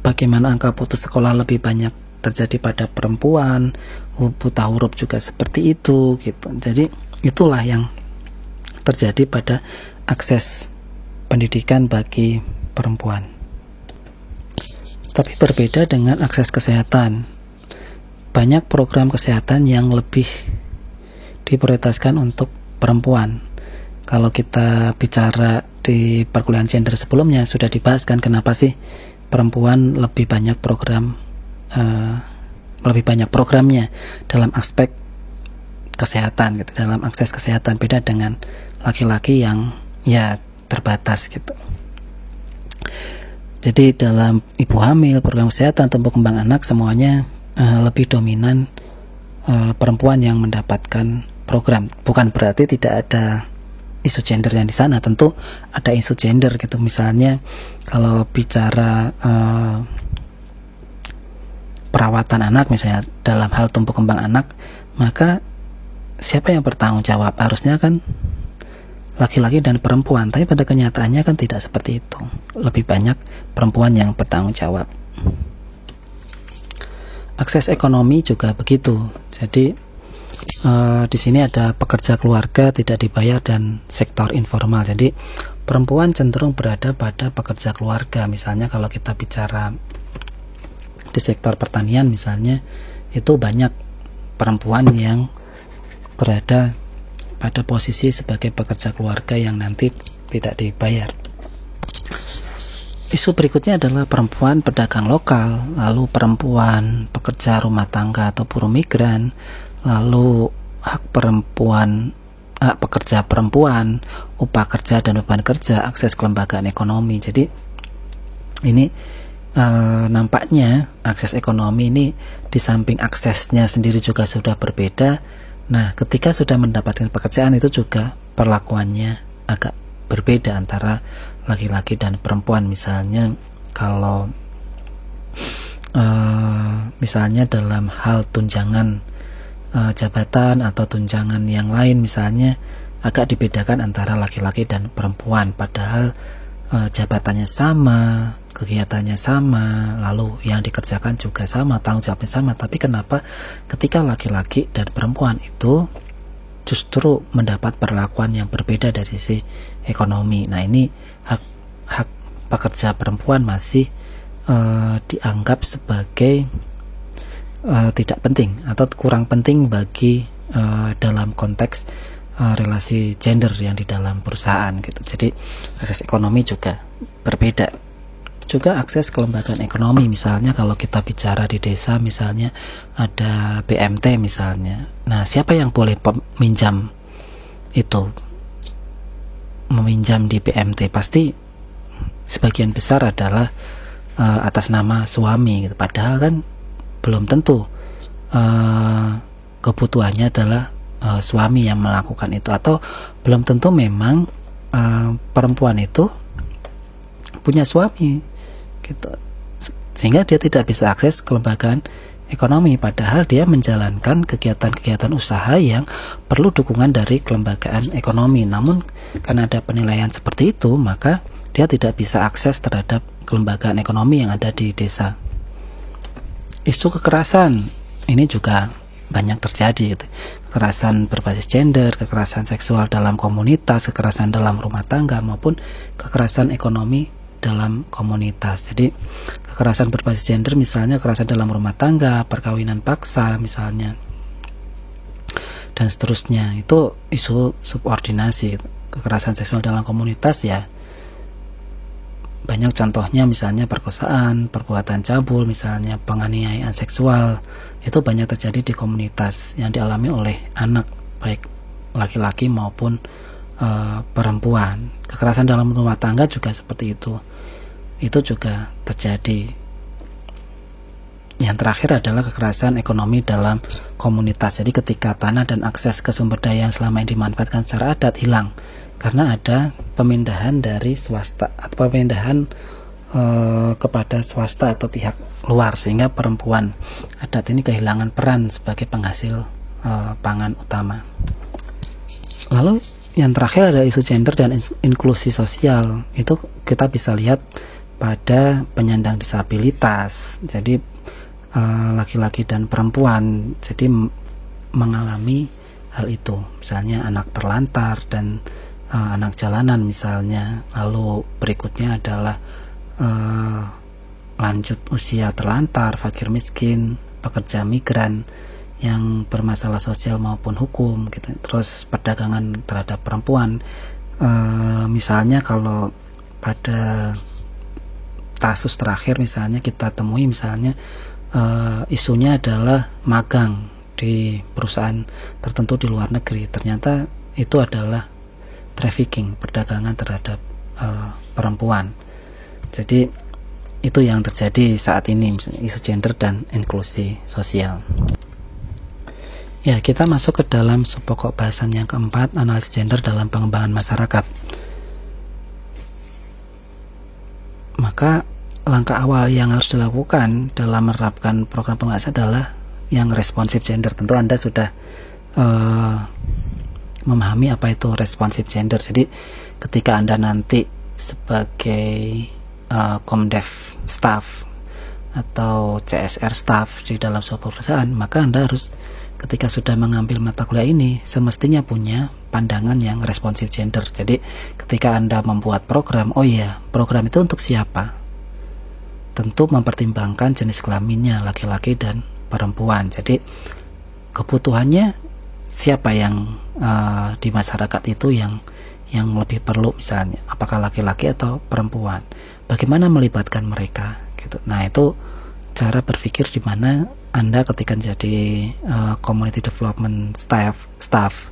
bagaimana angka putus sekolah lebih banyak terjadi pada perempuan, buta huruf juga seperti itu gitu. Jadi itulah yang terjadi pada akses pendidikan bagi perempuan. Tapi berbeda dengan akses kesehatan. Banyak program kesehatan yang lebih diprioritaskan untuk perempuan. Kalau kita bicara di perkuliahan gender sebelumnya sudah dibahaskan kenapa sih perempuan lebih banyak programnya dalam aspek kesehatan gitu, dalam akses kesehatan, beda dengan laki-laki yang ya terbatas gitu. Jadi dalam ibu hamil, program kesehatan, tumbuh kembang anak, semuanya lebih dominan perempuan yang mendapatkan program. Bukan berarti tidak ada isu gender yang di sana, tentu ada isu gender gitu. Misalnya kalau bicara perawatan anak misalnya, dalam hal tumbuh kembang anak, maka siapa yang bertanggung jawab? Harusnya kan laki-laki dan perempuan, tapi pada kenyataannya kan tidak seperti itu. Lebih banyak perempuan yang bertanggung jawab. Akses ekonomi juga begitu. Jadi di sini ada pekerja keluarga tidak dibayar dan sektor informal. Jadi perempuan cenderung berada pada pekerja keluarga. Misalnya kalau kita bicara di sektor pertanian misalnya, itu banyak perempuan yang berada pada posisi sebagai pekerja keluarga yang nanti tidak dibayar. Isu berikutnya adalah perempuan pedagang lokal, lalu perempuan pekerja rumah tangga atau buruh migran, lalu hak pekerja perempuan, upah kerja dan beban kerja, akses kelembagaan ekonomi. Jadi ini nampaknya akses ekonomi ini di samping aksesnya sendiri juga sudah berbeda. Nah, ketika sudah mendapatkan pekerjaan itu juga perlakuannya agak berbeda antara laki-laki dan perempuan. Misalnya kalau misalnya dalam hal tunjangan jabatan atau tunjangan yang lain misalnya agak dibedakan antara laki-laki dan perempuan, padahal jabatannya sama, kegiatannya sama, lalu yang dikerjakan juga sama, tanggung jawabnya sama. Tapi kenapa ketika laki-laki dan perempuan itu justru mendapat perlakuan yang berbeda dari sisi ekonomi? Nah, ini hak pekerja perempuan masih dianggap sebagai tidak penting atau kurang penting bagi dalam konteks relasi gender yang di dalam perusahaan gitu. Jadi akses ekonomi juga berbeda. Juga akses kelembagaan ekonomi, misalnya kalau kita bicara di desa misalnya ada BMT misalnya. Nah, siapa yang boleh meminjam itu? Meminjam di BMT pasti sebagian besar adalah atas nama suami gitu. Padahal kan belum tentu kebutuhannya adalah suami yang melakukan itu, atau belum tentu memang perempuan itu punya suami gitu, sehingga dia tidak bisa akses kelembagaan ekonomi, padahal dia menjalankan kegiatan-kegiatan usaha yang perlu dukungan dari kelembagaan ekonomi. Namun karena ada penilaian seperti itu, maka dia tidak bisa akses terhadap kelembagaan ekonomi yang ada di desa. Isu kekerasan ini juga banyak terjadi gitu. Kekerasan berbasis gender, kekerasan seksual dalam komunitas, kekerasan dalam rumah tangga, maupun kekerasan ekonomi dalam komunitas. Jadi kekerasan berbasis gender misalnya kekerasan dalam rumah tangga, perkawinan paksa misalnya, dan seterusnya. Itu isu subordinasi. Kekerasan seksual dalam komunitas ya banyak contohnya, misalnya perkosaan, perbuatan cabul, misalnya penganiayaan seksual, itu banyak terjadi di komunitas yang dialami oleh anak, baik laki-laki maupun perempuan. Kekerasan dalam rumah tangga juga seperti itu juga terjadi. Yang terakhir adalah kekerasan ekonomi dalam komunitas. Jadi ketika tanah dan akses ke sumber daya yang selama ini dimanfaatkan secara adat hilang karena ada pemindahan dari swasta atau pemindahan kepada swasta atau pihak luar, sehingga perempuan adat ini kehilangan peran sebagai penghasil pangan utama. Lalu yang terakhir ada isu gender dan inklusi sosial. Itu kita bisa lihat pada penyandang disabilitas. Jadi laki-laki dan perempuan jadi mengalami hal itu, misalnya anak terlantar dan anak jalanan misalnya. Lalu berikutnya adalah lanjut usia terlantar, fakir miskin, pekerja migran yang bermasalah sosial maupun hukum gitu. Terus perdagangan terhadap perempuan, misalnya kalau pada kasus terakhir misalnya kita temui misalnya isunya adalah magang di perusahaan tertentu di luar negeri, ternyata itu adalah trafficking, perdagangan terhadap perempuan. Jadi itu yang terjadi saat ini, misalnya isu gender dan inklusi sosial. Ya, kita masuk ke dalam subpokok bahasan yang keempat, analisis gender dalam pengembangan masyarakat. Maka langkah awal yang harus dilakukan dalam menerapkan program pengawasan adalah yang responsif gender. Tentu Anda sudah memahami apa itu responsif gender. Jadi ketika Anda nanti sebagai Komdev staff atau CSR staff di dalam sebuah perusahaan, maka Anda harus ketika sudah mengambil mata kuliah ini semestinya punya pandangan yang responsif gender. Jadi ketika Anda membuat program, oh iya, program itu untuk siapa? Tentu mempertimbangkan jenis kelaminnya, laki-laki dan perempuan. Jadi kebutuhannya siapa yang di masyarakat itu yang lebih perlu, misalnya apakah laki-laki atau perempuan, bagaimana melibatkan mereka gitu. Nah, itu cara berpikir di mana Anda ketika jadi community development staff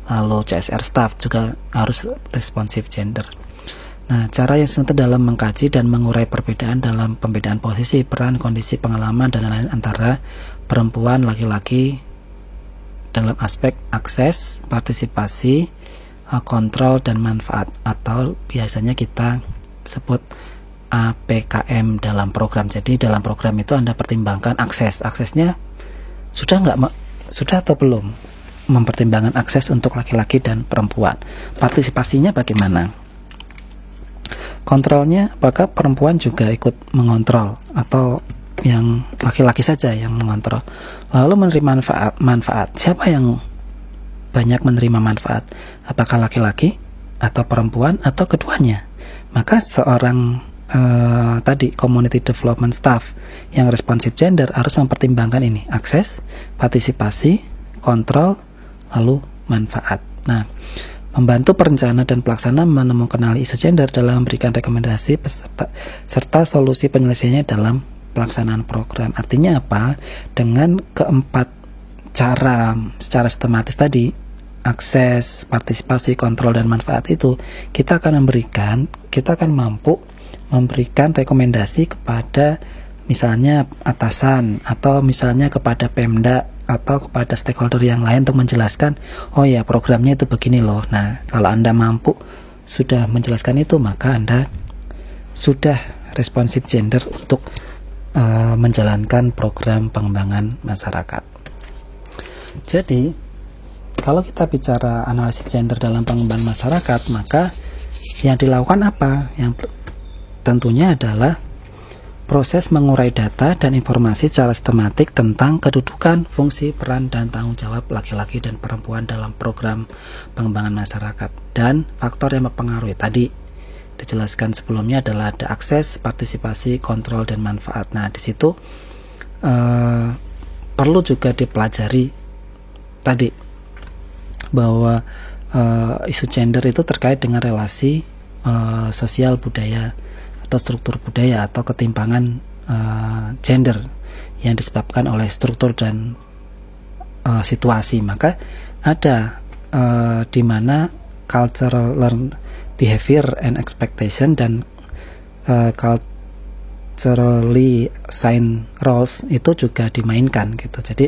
lalu CSR staff juga harus responsif gender. Nah, cara yang selanjutnya dalam mengkaji dan mengurai perbedaan dalam pembedaan posisi, peran, kondisi, pengalaman, dan lain-lain antara perempuan, laki-laki dalam aspek akses, partisipasi, kontrol, dan manfaat, atau biasanya kita sebut APKM dalam program. Jadi dalam program itu Anda pertimbangkan aksesnya sudah atau belum mempertimbangkan akses untuk laki-laki dan perempuan. Partisipasinya bagaimana? Kontrolnya, apakah perempuan juga ikut mengontrol atau yang laki-laki saja yang mengontrol? Lalu menerima manfaat, siapa yang banyak menerima manfaat? Apakah laki-laki atau perempuan atau keduanya? Maka seorang tadi community development staff yang responsif gender harus mempertimbangkan ini, akses, partisipasi, kontrol, lalu manfaat. Nah, membantu perencana dan pelaksana menemukan isu gender dalam memberikan rekomendasi serta solusi penyelesaiannya dalam pelaksanaan program. Artinya apa? Dengan keempat cara secara sistematis tadi, akses, partisipasi, kontrol, dan manfaat itu, kita akan mampu memberikan rekomendasi kepada misalnya atasan atau misalnya kepada Pemda atau kepada stakeholder yang lain untuk menjelaskan, oh ya, programnya itu begini loh. Nah, kalau Anda mampu sudah menjelaskan itu, maka Anda sudah responsif gender untuk menjalankan program pengembangan masyarakat. Jadi kalau kita bicara analisis gender dalam pengembangan masyarakat, maka yang dilakukan apa? Yang tentunya adalah proses mengurai data dan informasi secara sistematik tentang kedudukan, fungsi, peran, dan tanggung jawab laki-laki dan perempuan dalam program pengembangan masyarakat, dan faktor yang mempengaruhi tadi dijelaskan sebelumnya adalah ada akses, partisipasi, kontrol, dan manfaat. Nah, di situ perlu juga dipelajari tadi bahwa isu gender itu terkait dengan relasi sosial budaya atau struktur budaya atau ketimpangan gender yang disebabkan oleh struktur dan situasi. Maka ada di mana cultural learn behavior and expectation dan culturally assigned roles itu juga dimainkan gitu. Jadi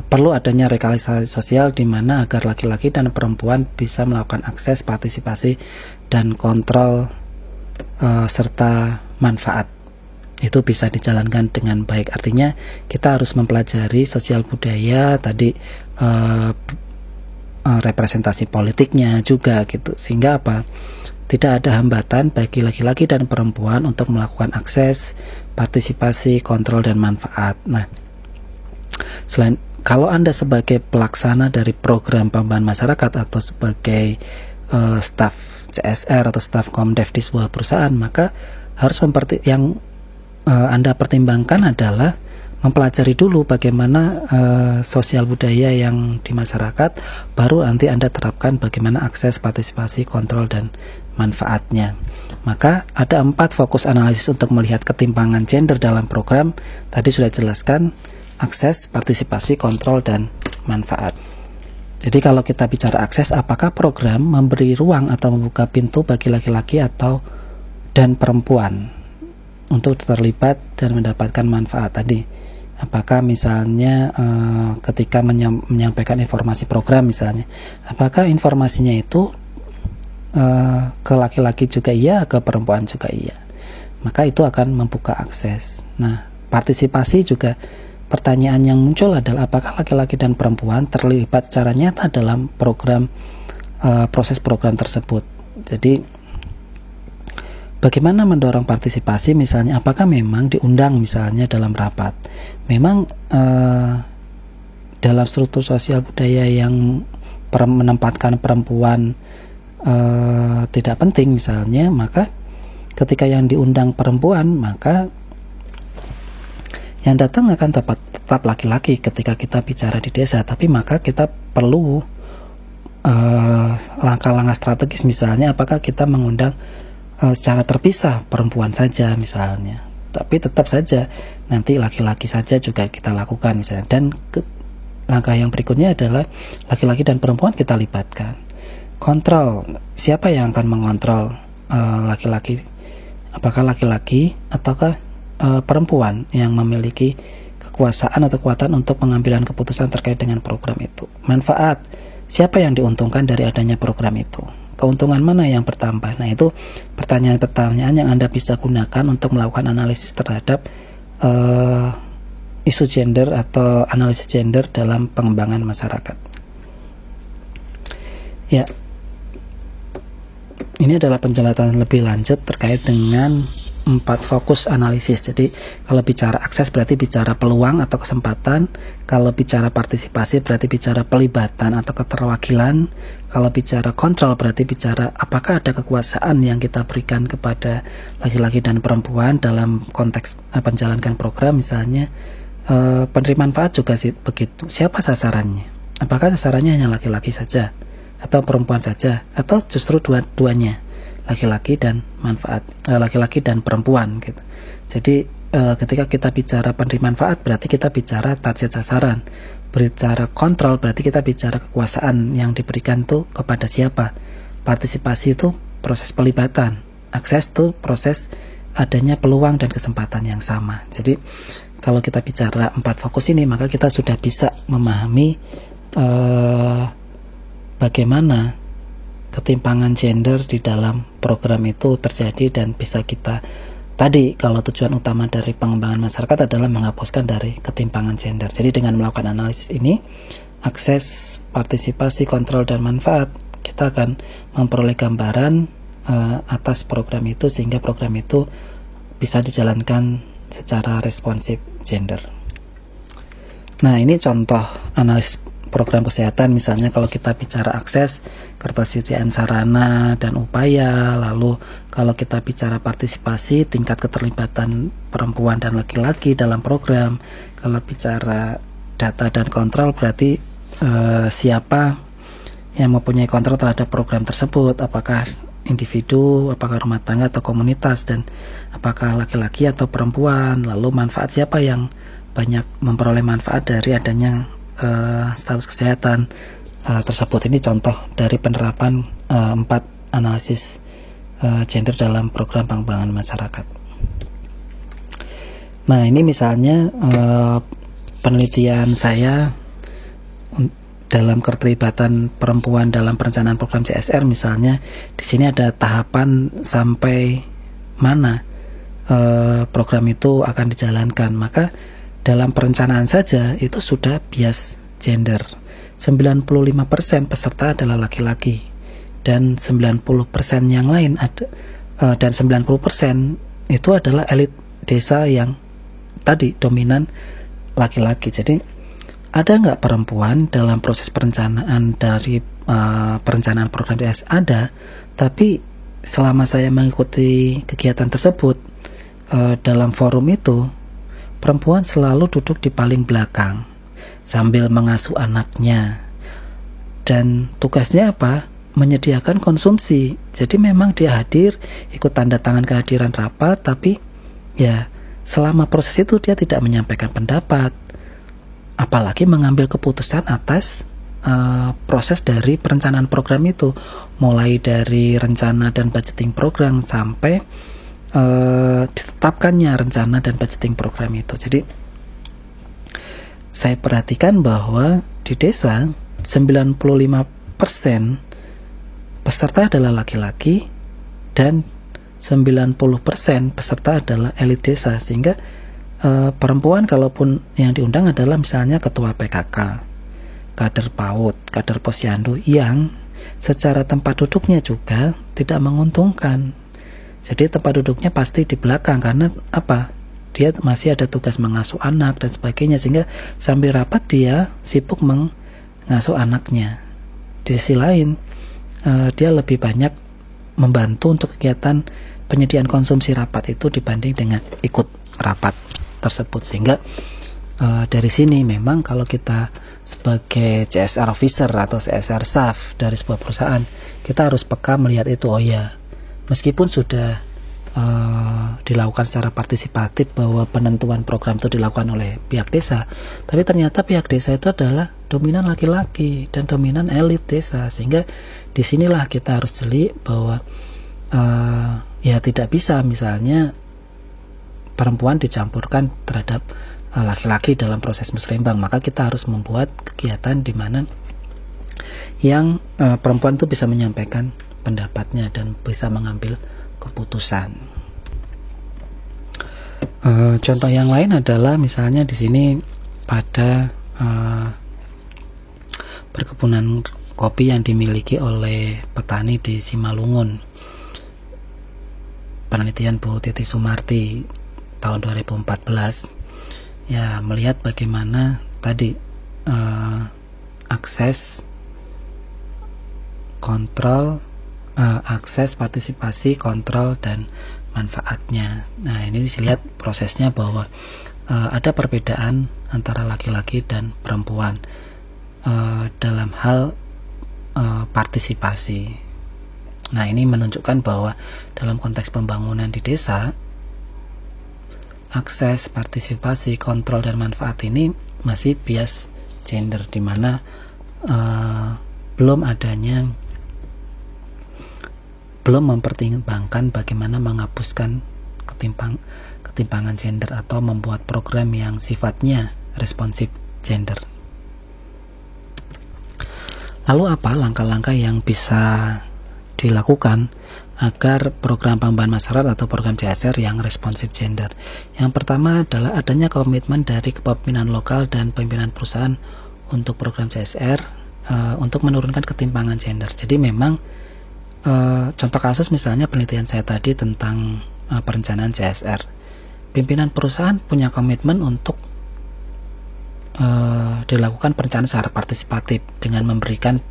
perlu adanya rekalisasi sosial di mana agar laki-laki dan perempuan bisa melakukan akses, partisipasi, dan kontrol serta manfaat. Itu bisa dijalankan dengan baik. Artinya kita harus mempelajari sosial budaya tadi, representasi politiknya juga gitu, sehingga apa, tidak ada hambatan bagi laki-laki dan perempuan untuk melakukan akses, partisipasi, kontrol, dan manfaat. Nah, selain kalau Anda sebagai pelaksana dari program pengembangan masyarakat atau sebagai staf CSR atau staf Komdev di sebuah perusahaan, maka harus yang Anda pertimbangkan adalah mempelajari dulu bagaimana sosial budaya yang di masyarakat, baru nanti Anda terapkan bagaimana akses, partisipasi, kontrol, dan manfaatnya. Maka ada 4 fokus analisis untuk melihat ketimpangan gender dalam program. Tadi sudah jelaskan, akses, partisipasi, kontrol, dan manfaat. Jadi kalau kita bicara akses, apakah program memberi ruang atau membuka pintu bagi laki-laki dan perempuan untuk terlibat dan mendapatkan manfaat tadi? Apakah misalnya ketika menyampaikan informasi program misalnya, apakah informasinya itu ke laki-laki juga iya, ke perempuan juga iya? Maka itu akan membuka akses. Nah, partisipasi juga, pertanyaan yang muncul adalah apakah laki-laki dan perempuan terlibat secara nyata dalam program proses program tersebut. Jadi bagaimana mendorong partisipasi, misalnya apakah memang diundang misalnya dalam rapat. Memang dalam struktur sosial budaya yang menempatkan perempuan tidak penting misalnya, maka ketika yang diundang perempuan, maka yang datang akan tetap laki-laki ketika kita bicara di desa. Tapi maka kita perlu langkah-langkah strategis, misalnya apakah kita mengundang secara terpisah perempuan saja misalnya, tapi tetap saja nanti laki-laki saja juga kita lakukan misalnya. Dan langkah yang berikutnya adalah laki-laki dan perempuan kita libatkan. Kontrol, siapa yang akan mengontrol laki-laki? Apakah laki-laki ataukah perempuan yang memiliki kekuasaan atau kekuatan untuk pengambilan keputusan terkait dengan program itu? Manfaat, siapa yang diuntungkan dari adanya program itu? Keuntungan mana yang bertambah? Nah, itu pertanyaan-pertanyaan yang Anda bisa gunakan untuk melakukan analisis terhadap isu gender atau analisis gender dalam pengembangan masyarakat. Ya, ini adalah penjelasan lebih lanjut terkait dengan 4 fokus analisis. Jadi kalau bicara akses berarti bicara peluang atau kesempatan, kalau bicara partisipasi berarti bicara pelibatan atau keterwakilan, kalau bicara kontrol berarti bicara apakah ada kekuasaan yang kita berikan kepada laki-laki dan perempuan dalam konteks menjalankan program. Misalnya penerima manfaat juga begitu, siapa sasarannya? Apakah sasarannya hanya laki-laki saja atau perempuan saja, atau justru dua-duanya, laki-laki dan manfaat, laki-laki dan perempuan gitu. Jadi ketika kita bicara penerima manfaat berarti kita bicara target sasaran, bicara kontrol berarti kita bicara kekuasaan yang diberikan tuh kepada siapa. Partisipasi itu proses pelibatan, akses itu proses adanya peluang dan kesempatan yang sama. Jadi kalau kita bicara 4 fokus ini, maka kita sudah bisa memahami bagaimana ketimpangan gender di dalam program itu terjadi, dan bisa kita tadi, kalau tujuan utama dari pengembangan masyarakat adalah menghapuskan dari ketimpangan gender. Jadi dengan melakukan analisis ini, akses, partisipasi, kontrol, dan manfaat, kita akan memperoleh gambaran atas program itu, sehingga program itu bisa dijalankan secara responsif gender. Nah, ini contoh analisis program kesehatan, misalnya kalau kita bicara akses, ketersediaan sarana dan upaya. Lalu kalau kita bicara partisipasi, tingkat keterlibatan perempuan dan laki-laki dalam program. Kalau bicara data dan kontrol, berarti siapa yang mempunyai kontrol terhadap program tersebut, apakah individu, apakah rumah tangga atau komunitas, dan apakah laki-laki atau perempuan. Lalu manfaat, siapa yang banyak memperoleh manfaat dari adanya status kesehatan tersebut. Ini contoh dari penerapan 4 analisis gender dalam program pengembangan masyarakat. Nah, ini misalnya penelitian saya dalam keterlibatan perempuan dalam perencanaan program CSR. Misalnya di sini ada tahapan sampai mana program itu akan dijalankan. Maka dalam perencanaan saja itu sudah bias gender. 95% peserta adalah laki-laki dan 90% yang lain ada, dan 90% itu adalah elit desa yang tadi dominan laki-laki. Jadi ada nggak perempuan dalam proses perencanaan dari perencanaan program DS? Ada, tapi selama saya mengikuti kegiatan tersebut dalam forum itu, perempuan selalu duduk di paling belakang sambil mengasuh anaknya, dan tugasnya apa? Menyediakan konsumsi. Jadi memang dia hadir, ikut tanda tangan kehadiran rapat, tapi ya selama proses itu dia tidak menyampaikan pendapat, apalagi mengambil keputusan atas proses dari perencanaan program itu, mulai dari rencana dan budgeting program sampai ditetapkannya rencana dan budgeting program itu. Jadi saya perhatikan bahwa di desa 95% peserta adalah laki-laki dan 90% peserta adalah elit desa, sehingga perempuan kalaupun yang diundang adalah misalnya ketua PKK, kader PAUD, kader posyandu, yang secara tempat duduknya juga tidak menguntungkan. Jadi tempat duduknya pasti di belakang, karena apa? Dia masih ada tugas mengasuh anak dan sebagainya, sehingga sambil rapat dia sibuk mengasuh anaknya. Di sisi lain, dia lebih banyak membantu untuk kegiatan penyediaan konsumsi rapat itu dibanding dengan ikut rapat tersebut. Sehingga dari sini memang kalau kita sebagai CSR officer atau CSR staff dari sebuah perusahaan, kita harus peka melihat itu. Oh ya, meskipun sudah dilakukan secara partisipatif bahwa penentuan program itu dilakukan oleh pihak desa, tapi ternyata pihak desa itu adalah dominan laki-laki dan dominan elit desa, sehingga disinilah kita harus jeli bahwa ya tidak bisa misalnya perempuan dicampurkan terhadap laki-laki dalam proses musrembang. Maka kita harus membuat kegiatan di mana yang perempuan itu bisa menyampaikan pendapatnya dan bisa mengambil keputusan. Contoh yang lain adalah misalnya di sini pada perkebunan kopi yang dimiliki oleh petani di Simalungun. Penelitian Bu Titi Sumarti tahun 2014 ya, melihat bagaimana tadi akses, kontrol, akses, partisipasi, kontrol, dan manfaatnya. Nah, ini dilihat prosesnya bahwa ada perbedaan antara laki-laki dan perempuan dalam hal partisipasi. Nah, ini menunjukkan bahwa dalam konteks pembangunan di desa, akses, partisipasi, kontrol, dan manfaat ini masih bias gender, di mana belum mempertimbangkan bagaimana menghapuskan ketimpangan gender atau membuat program yang sifatnya responsif gender. Lalu apa langkah-langkah yang bisa dilakukan agar program pengembangan masyarakat atau program CSR yang responsif gender? Yang pertama adalah adanya komitmen dari kepemimpinan lokal dan pimpinan perusahaan untuk program CSR untuk menurunkan ketimpangan gender. Jadi memang contoh kasus misalnya penelitian saya tadi tentang perencanaan CSR, pimpinan perusahaan punya komitmen untuk dilakukan perencanaan secara partisipatif dengan memberikan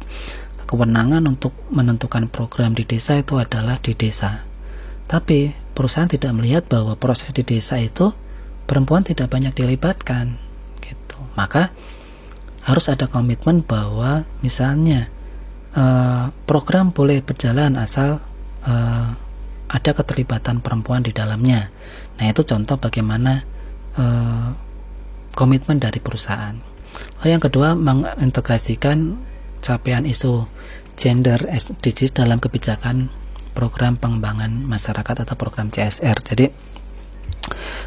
kewenangan untuk menentukan program di desa itu adalah di desa. Tapi perusahaan tidak melihat bahwa proses di desa itu perempuan tidak banyak dilibatkan gitu. Maka harus ada komitmen bahwa misalnya program boleh berjalan asal ada keterlibatan perempuan di dalamnya. Nah, itu contoh bagaimana komitmen dari perusahaan. Yang kedua, mengintegrasikan capaian isu gender SDGs dalam kebijakan program pengembangan masyarakat atau program CSR. Jadi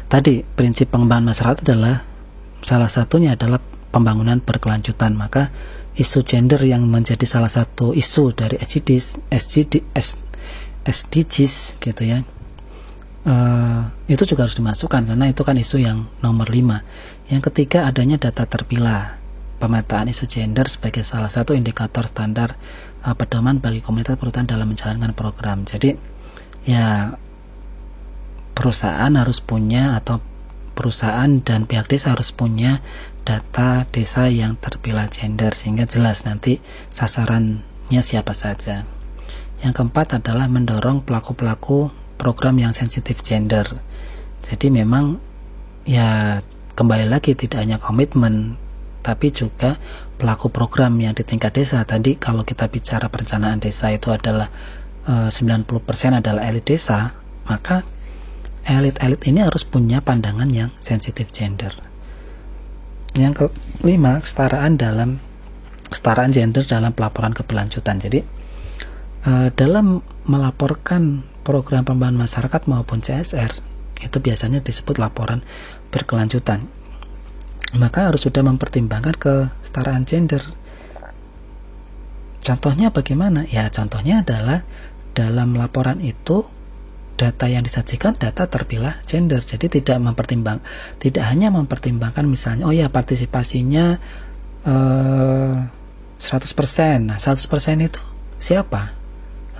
tadi prinsip pengembangan masyarakat adalah salah satunya adalah pembangunan berkelanjutan. Maka isu gender yang menjadi salah satu isu dari SDGs gitu ya, itu juga harus dimasukkan karena itu kan isu yang nomor 5. Yang ketiga, adanya data terpilah, pemetaan isu gender sebagai salah satu indikator standar pedoman bagi komunitas perhutanan dalam menjalankan program. Jadi ya perusahaan harus punya, atau perusahaan dan pihak desa harus punya data desa yang terpilah gender sehingga jelas nanti sasarannya siapa saja. Yang keempat adalah mendorong pelaku-pelaku program yang sensitif gender. Jadi memang ya kembali lagi tidak hanya komitmen tapi juga pelaku program yang di tingkat desa. Tadi kalau kita bicara perencanaan desa itu adalah 90% adalah elit desa, maka elit-elit ini harus punya pandangan yang sensitif gender. Yang kelima, kesetaraan gender dalam pelaporan keberlanjutan. Jadi dalam melaporkan program pengembangan masyarakat maupun CSR itu biasanya disebut laporan berkelanjutan. Maka harus sudah mempertimbangkan kesetaraan gender. Contohnya bagaimana? Ya contohnya adalah dalam laporan itu data yang disajikan data terpilah gender. Jadi tidak hanya mempertimbangkan misalnya partisipasinya 100%. Nah, 100% itu siapa?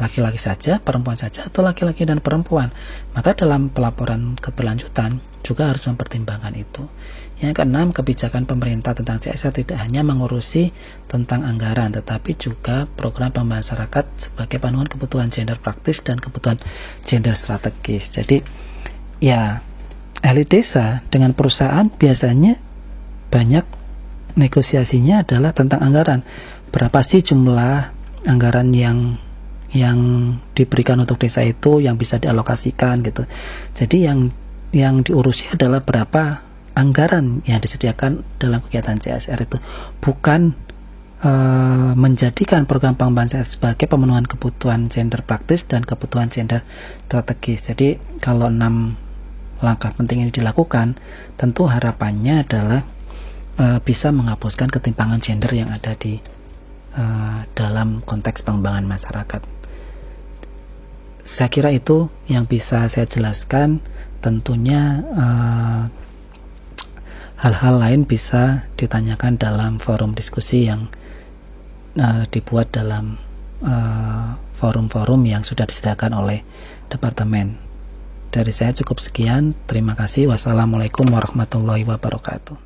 Laki-laki saja, perempuan saja, atau laki-laki dan perempuan? Maka dalam pelaporan keberlanjutan juga harus mempertimbangkan itu. Yang keenam, kebijakan pemerintah tentang CSR tidak hanya mengurusi tentang anggaran, tetapi juga program pengembangan masyarakat sebagai pemenuhan kebutuhan gender praktis dan kebutuhan gender strategis. Jadi, ya, elit desa dengan perusahaan biasanya banyak negosiasinya adalah tentang anggaran. Berapa sih jumlah anggaran yang diberikan untuk desa itu yang bisa dialokasikan gitu. Jadi yang diurusi adalah berapa anggaran yang disediakan dalam kegiatan CSR itu, bukan menjadikan program pengembangan CSR sebagai pemenuhan kebutuhan gender praktis dan kebutuhan gender strategis. Jadi kalau 6 langkah penting ini dilakukan, tentu harapannya adalah bisa menghapuskan ketimpangan gender yang ada di dalam konteks pengembangan masyarakat. Saya kira itu yang bisa saya jelaskan. Tentunya hal-hal lain bisa ditanyakan dalam forum diskusi yang dibuat dalam forum-forum yang sudah disediakan oleh departemen. Dari saya cukup sekian. Terima kasih. Wassalamualaikum warahmatullahi wabarakatuh.